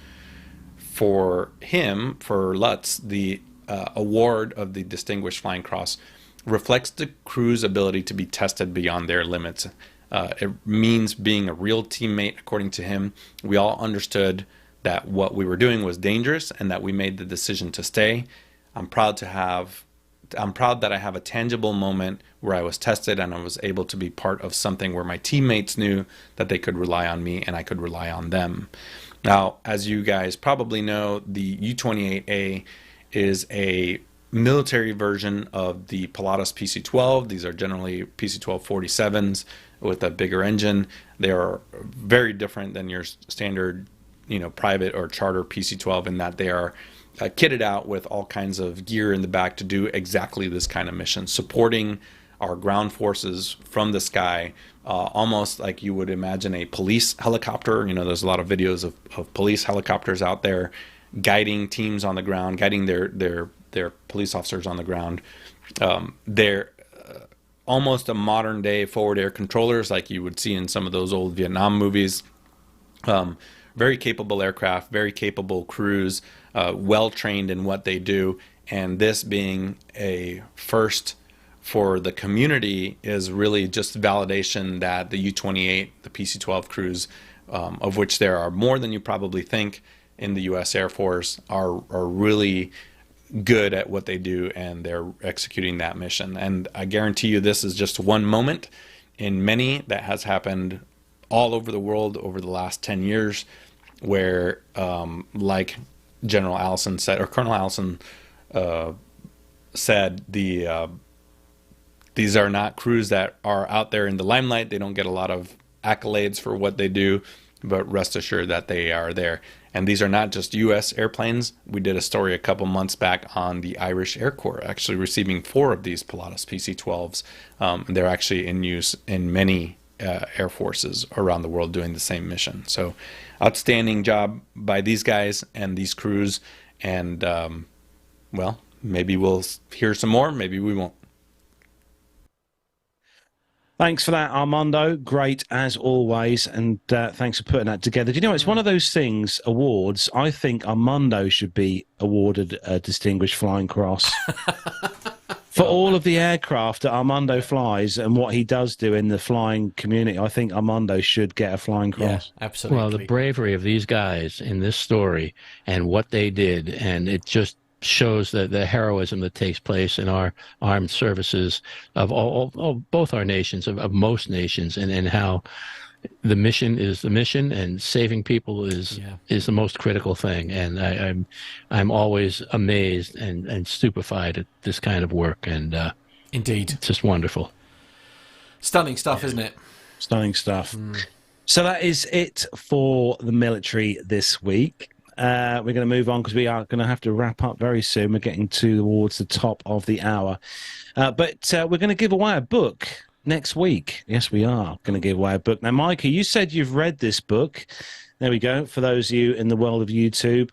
For him, for Lutz, the award of the Distinguished Flying Cross reflects the crew's ability to be tested beyond their limits. It means being a real teammate, according to him. We all understood that what we were doing was dangerous and that we made the decision to stay. I'm proud that I have a tangible moment where I was tested and I was able to be part of something where my teammates knew that they could rely on me and I could rely on them. Now, as you guys probably know, the U-28A is a military version of the Pilatus PC-12. These are generally PC-12 47s with a bigger engine. They are very different than your standard, private or charter PC-12 in that they are kitted out with all kinds of gear in the back to do exactly this kind of mission, supporting our ground forces from the sky, almost like you would imagine a police helicopter. There's a lot of videos of police helicopters out there guiding teams on the ground, guiding their police officers on the ground. They're almost a modern day forward air controllers like you would see in some of those old Vietnam movies. very capable aircraft, very capable crews, well trained in what they do. And this being a first for the community is really just validation that the U-28, the PC-12 crews, of which there are more than you probably think in the U.S. Air Force, are really good at what they do, and they're executing that mission. And I guarantee you this is just one moment in many that has happened all over the world over the last 10 years where, like General Allison said, or Colonel Allison said, these are not crews that are out there in the limelight. They don't get a lot of accolades for what they do, but rest assured that they are there. And these are not just U.S. airplanes. We did a story a couple months back on the Irish Air Corps actually receiving 4 of these Pilatus PC-12s. They're actually in use in many air forces around the world doing the same mission. So outstanding job by these guys and these crews. And, well, maybe we'll hear some more. Maybe we won't. Thanks for that, Armando. Great as always, and thanks for putting that together. Do you know, it's one of those things, awards, I think Armando should be awarded a Distinguished Flying Cross for all of the aircraft that Armando flies and what he does do in the flying community. I think Armando should get a Flying Cross. Yeah, absolutely. Well, the bravery of these guys in this story and what they did, and it just shows the heroism that takes place in our armed services of both our nations, of most nations, and how the mission is the mission, and saving people is the most critical thing. And I'm always amazed and stupefied at this kind of work. And indeed, it's just wonderful. Stunning stuff, isn't it? Stunning stuff. So that is it for the military this week. We're going to move on because we are going to have to wrap up very soon. We're getting towards the top of the hour. But we're going to give away a book next week. Yes, we are going to give away a book. Now, Micah, you said you've read this book. There we go. For those of you in the world of YouTube,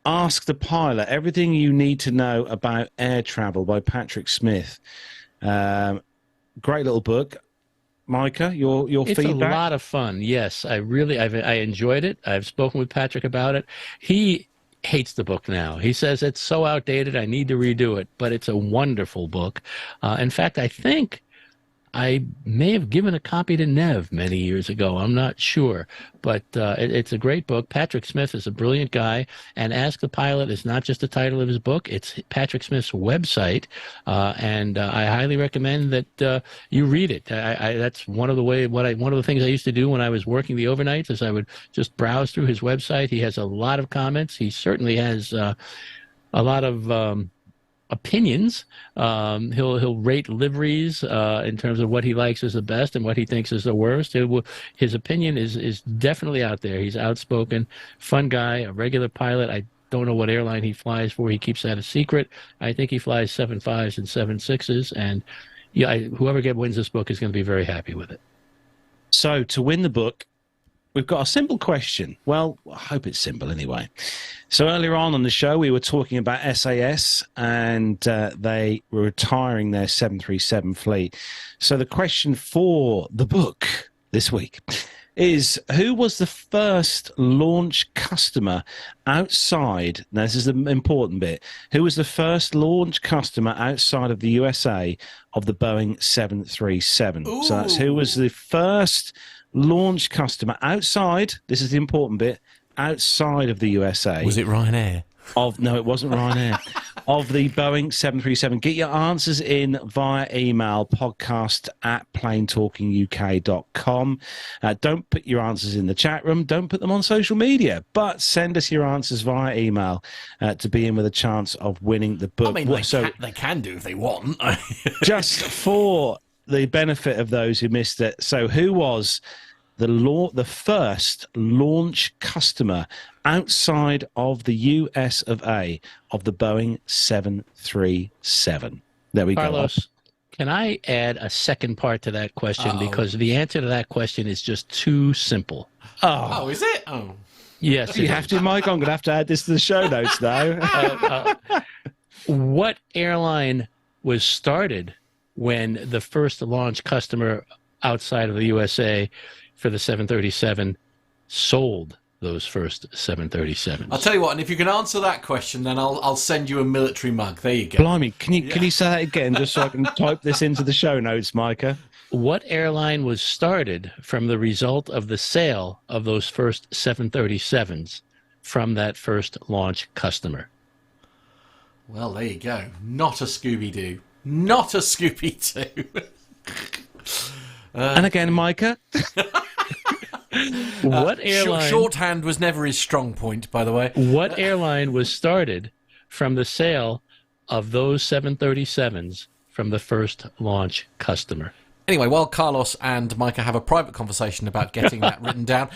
Ask the Pilot, Everything You Need to Know About Air Travel by Patrick Smith. Great little book. Micah, your it's feedback? It's a lot of fun. Yes, I enjoyed it. I've spoken with Patrick about it. He hates the book now. He says it's so outdated, I need to redo it. But it's a wonderful book. In fact, I think I may have given a copy to Nev many years ago. I'm not sure. But it's a great book. Patrick Smith is a brilliant guy. And Ask the Pilot is not just the title of his book. It's Patrick Smith's website. And I highly recommend that you read it. That's one of the things I used to do when I was working the overnights is I would just browse through his website. He has a lot of comments. He certainly has a lot of opinions. He'll rate liveries in terms of what he likes as the best and what he thinks is the worst. His opinion is definitely out there. He's outspoken, fun guy, a regular pilot. I don't know what airline he flies for. He keeps that a secret. I think he flies 7.5s and 7.6s, and whoever wins this book is going to be very happy with it. So to win the book, we've got a simple question. Well, I hope it's simple anyway. So earlier on the show, we were talking about SAS, and they were retiring their 737 fleet. So the question for the book this week is, who was the first launch customer outside, now this is the important bit, who was the first launch customer outside of the USA of the Boeing 737? Ooh. So that's who was the first launch customer outside, this is the important bit, outside of the USA. Was it Ryanair? No, it wasn't Ryanair. Of the Boeing 737. Get your answers in via email, podcast@planetalkinguk.com. Don't put your answers in the chat room. Don't put them on social media. But send us your answers via email to be in with a chance of winning the book. I mean, they can do if they want. Just for the benefit of those who missed it. So who was the first launch customer outside of the US of A of the Boeing 737? There we go. Carlos, can I add a second part to that question? Because the answer to that question is just too simple. Oh, is it? Oh. Yes. You have to, Mike. I'm going to have to add this to the show notes now. What airline was started when the first launch customer outside of the USA for the 737 sold those first 737s? I'll tell you what, and if you can answer that question, then I'll send you a military mug. There you go. Blimey, can you say that again, just so I can type this into the show notes, Micah? What airline was started from the result of the sale of those first 737s from that first launch customer? Well, there you go. Not a Scooby-Doo. Not a Scooby-Doo. And again, Micah? What airline... Shorthand was never his strong point, by the way. What airline was started from the sale of those 737s from the first launch customer? Anyway, while Carlos and Micah have a private conversation about getting that written down,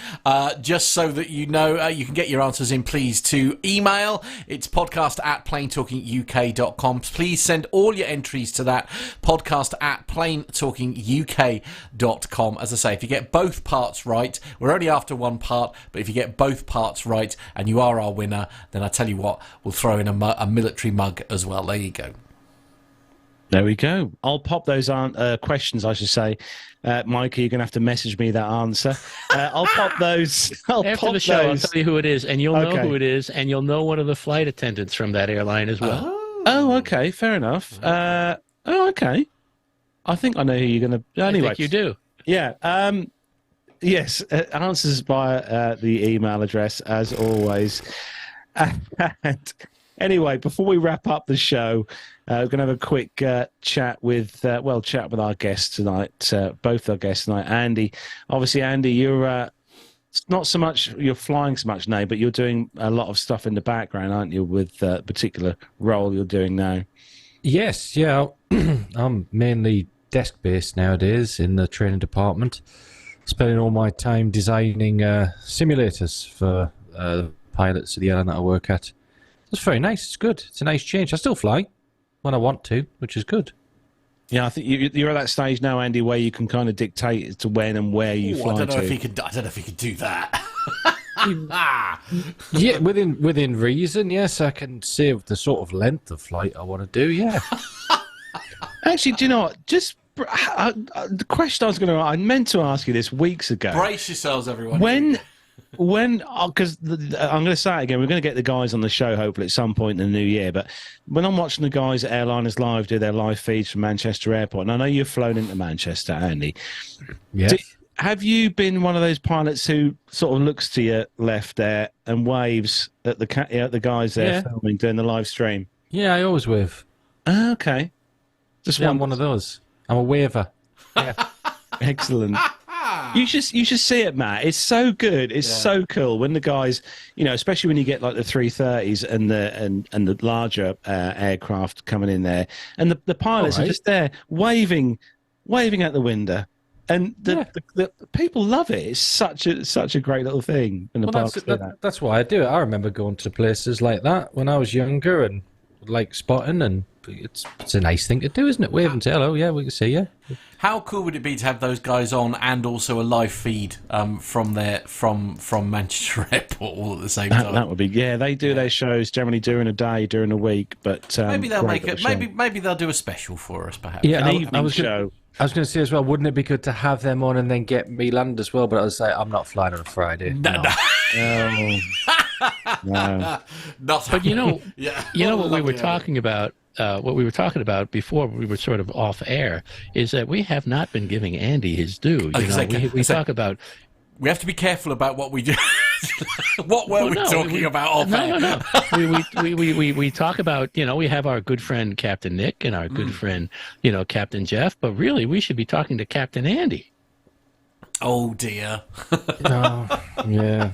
just so that you know, you can get your answers in, please, to email. It's podcast@planetalkinguk.com. Please send all your entries to that, podcast@planetalkinguk.com. As I say, if you get both parts right, we're only after one part, but if you get both parts right and you are our winner, then I tell you what, we'll throw in a military mug as well. There you go. There we go. I'll pop those questions, I should say. Micah, you're going to have to message me that answer. I'll pop those. After the show, I'll tell you who it is, and you'll know who it is, and you'll know one of the flight attendants from that airline as well. Oh, okay. Fair enough. Okay. I think I know who you're going to... Anyway. I think you do. Yeah. Yes. Answers via the email address, as always. And anyway, before we wrap up the show... we're going to have a quick chat with our guests tonight, both our guests tonight. Andy, obviously, Andy, you're not so much, you're flying so much now, but you're doing a lot of stuff in the background, aren't you, with the particular role you're doing now? Yes, yeah. I'm mainly desk-based nowadays in the training department, spending all my time designing simulators for pilots at the airline that I work at. It's very nice. It's good. It's a nice change. I still fly when I want to, which is good. Yeah, I think you're at that stage now, Andy, where you can kind of dictate as to when and where you fly I don't know to. if he could do that. Yeah, within reason, yes, I can say the sort of length of flight I want to do. Yeah. Actually, do you know what? Just the question I meant to ask you this weeks ago. Brace yourselves, everyone. Because I'm going to say it again, we're going to get the guys on the show hopefully at some point in the new year, but when I'm watching the guys at Airliners Live do their live feeds from Manchester Airport, and I know you've flown into Manchester, Andy. Yes. Have you been one of those pilots who sort of looks to your left there and waves at the guys there filming, doing the live stream? Yeah, I always wave. Okay. I'm one of those. I'm a waver. Yeah. Excellent. You should see it, Matt. It's so good. It's so cool when the guys, especially when you get like the 330s and the larger aircraft coming in there, and the pilots are just there waving out the window, and the people love it. It's such a great little thing. That's why I do it. I remember going to places like that when I was younger and like spotting, and it's a nice thing to do, isn't it? Wave and say hello. Yeah, we can see you. How cool would it be to have those guys on and also a live feed from Manchester Airport all at the same time? That would be they do their shows generally during a day, during a week, but maybe they'll make it. Maybe they'll do a special for us, perhaps. Yeah, an evening show. I was going to say as well, wouldn't it be good to have them on and then get me land as well? But I was like, I'm not flying on a Friday. No. But what we were talking about. What we were talking about before we were sort of off air is that we have not been giving Andy his due. We talk about. We have to be careful about what we do. What were we talking about off air? No. We talk about, we have our good friend Captain Nick and our good friend, Captain Jeff, but really we should be talking to Captain Andy. Oh dear. Yeah.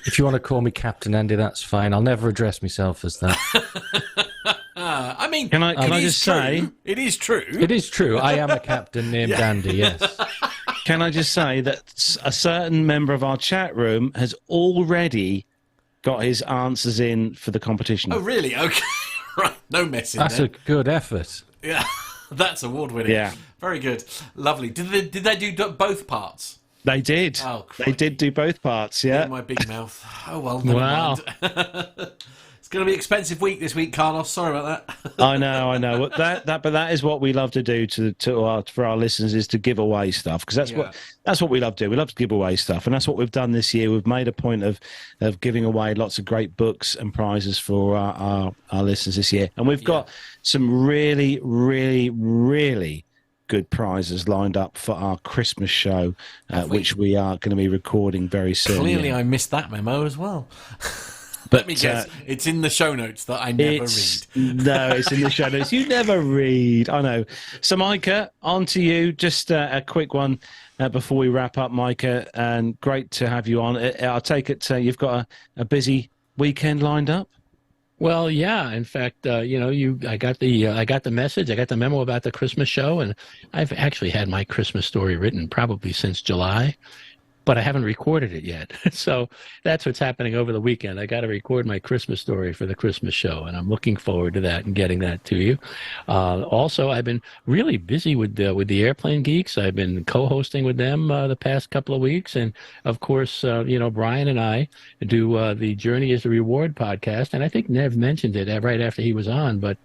If you want to call me Captain Andy, that's fine. I'll never address myself as that. I mean, can I just say it is true? It is true. I am a captain named Andy. Yes. Can I just say that a certain member of our chat room has already got his answers in for the competition? Oh, really? Okay. Right. No messing. That's a good effort. Yeah. That's award-winning. Yeah. Very good. Lovely. Did they do both parts? They did. Oh, they did do both parts, yeah. In my big mouth. Oh, well, wow. It's going to be an expensive week this week, Carlos. Sorry about that. I know. But that is what we love to do for our listeners, is to give away stuff, because that's what we love to do. We love to give away stuff, and that's what we've done this year. We've made a point of giving away lots of great books and prizes for our listeners this year, and we've got some really, really, really good prizes lined up for our Christmas show, which we are going to be recording very soon. Clearly, I missed that memo as well. Let me guess. It's in the show notes that I never read. No, it's in the show notes. You never read. I know. So, Micah, on to you. Just a quick one before we wrap up, Micah. And great to have you on. I'll take it you've got a busy weekend lined up. Well, yeah. In fact, I got the message. I got the memo about the Christmas show, and I've actually had my Christmas story written probably since July, but I haven't recorded it yet. So that's what's happening over the weekend. I got to record my Christmas story for the Christmas show, and I'm looking forward to that and getting that to you. Also, I've been really busy with the Airplane Geeks. I've been co-hosting with them the past couple of weeks, and of course, Brian and I do the Journey is the Reward podcast, and I think Nev mentioned it right after he was on, but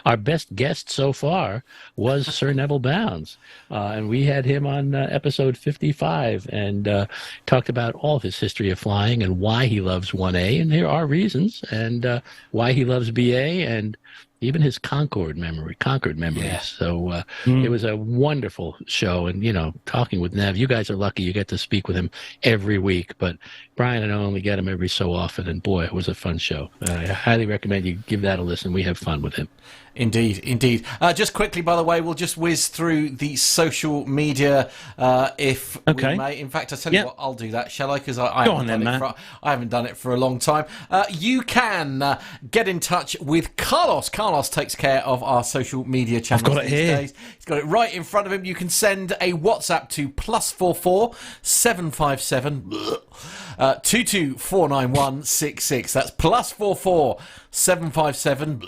our best guest so far was Sir Neville Bounds, and we had him on episode 55 and talked about all of his history of flying and why he loves 1A, and there are reasons, and why he loves BA, and even his Concorde memories. Yeah. So it was a wonderful show, and talking with Nev, you guys are lucky you get to speak with him every week, but Brian and I only get him every so often, and boy, it was a fun show. I highly recommend you give that a listen. We have fun with him. Indeed. Just quickly, by the way, we'll just whiz through the social media if we may. In fact, I tell you what, I'll do that, shall I? Because I haven't done it for a long time. You can get in touch with Carlos. Carlos takes care of our social media channels. I've got it here. Days. He's got it right in front of him. You can send a WhatsApp to +44 757 2249166. That's +44 757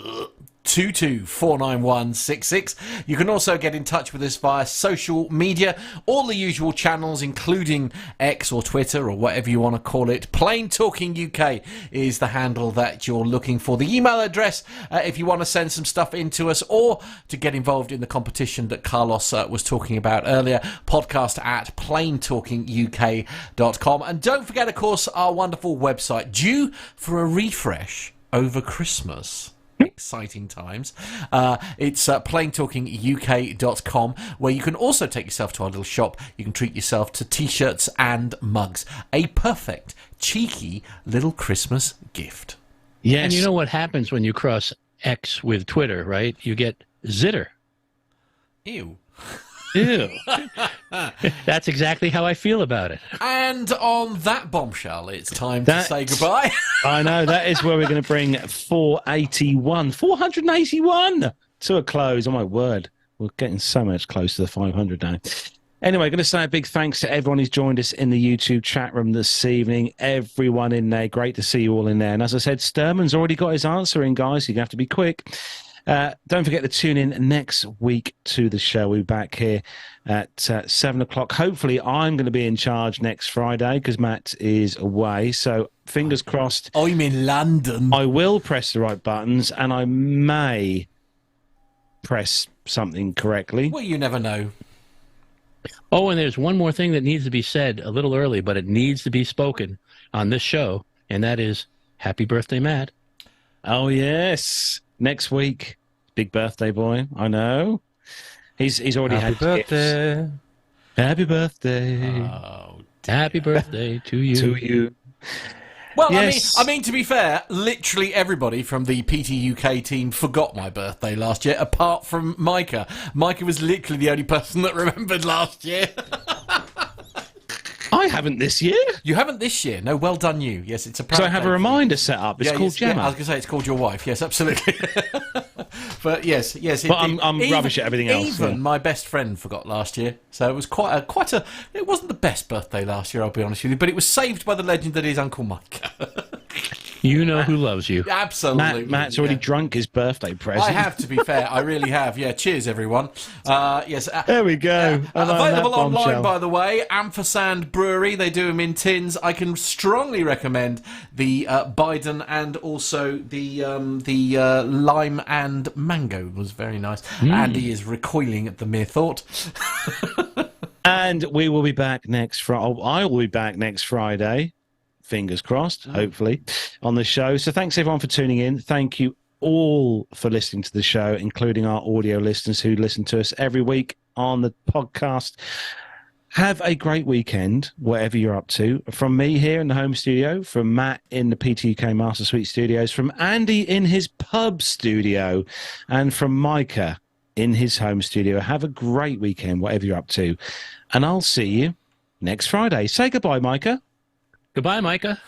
2249166. You can also get in touch with us via social media, all the usual channels, including X or Twitter or whatever you want to call it. Plain Talking UK is the handle that you're looking for. The email address, if you want to send some stuff into us or to get involved in the competition that Carlos was talking about earlier, podcast at plaintalkinguk.com. And don't forget, of course, our wonderful website, due for a refresh over Christmas. Exciting times. It's plaintalkinguk.com, where you can also take yourself to our little shop. You can treat yourself to t-shirts and mugs. A perfect, cheeky little Christmas gift. Yes. And you know what happens when you cross X with Twitter, right? You get zitter. Ew. That's exactly how I feel about it. And on that bombshell, it's time to say goodbye. I know, that is where we're going to bring 481 to a close. Oh, my word. We're getting so much close to the 500 now. Anyway, going to say a big thanks to everyone who's joined us in the YouTube chat room this evening. Everyone in there. Great to see you all in there. And as I said, Sturman's already got his answer in, guys. You have to be quick. Don't forget to tune in next week to the show. We'll be back here at 7 o'clock. Hopefully, I'm going to be in charge next Friday because Matt is away. So, fingers crossed. I'm in London. I will press the right buttons and I may press something correctly. Well, you never know. Oh, and there's one more thing that needs to be said a little early, but it needs to be spoken on this show, and that is happy birthday, Matt. Oh, yes. Next week, big birthday boy. I know. He's already had birthday. Gifts. Happy birthday. Oh, happy birthday to you. To you. Well, yes. I mean, to be fair, literally everybody from the PT UK team forgot my birthday last year, apart from Micah. Micah was literally the only person that remembered last year. I haven't this year. You haven't this year? No, well done you. Yes, it's a proud So I have a reminder set up. It's called Gemma. Yeah, I was going to say it's called your wife. Yes, absolutely. But yes. But I'm rubbish at everything else. Even my best friend forgot last year. So it was quite a. It wasn't the best birthday last year, I'll be honest with you, but it was saved by the legend that is Uncle Mike. You know who loves you. Absolutely. Matt's already drunk his birthday present. I have, to be fair. I really have. Yeah, cheers, everyone. Yes. There we go. Available online, by the way. Ampersand Brewery. They do them in tins. I can strongly recommend the Biden and also the lime and mango was very nice. Andy is recoiling at the mere thought. And we will be back next Friday. I will be back next Friday. Fingers crossed, hopefully, on the show. So thanks, everyone, for tuning in. Thank you all for listening to the show, including our audio listeners who listen to us every week on the podcast. Have a great weekend, whatever you're up to. From me here in the home studio, from Matt in the PTUK Master Suite studios, from Andy in his pub studio, and from Micah in his home studio. Have a great weekend, whatever you're up to. And I'll see you next Friday. Say goodbye, Micah. Goodbye, Micah.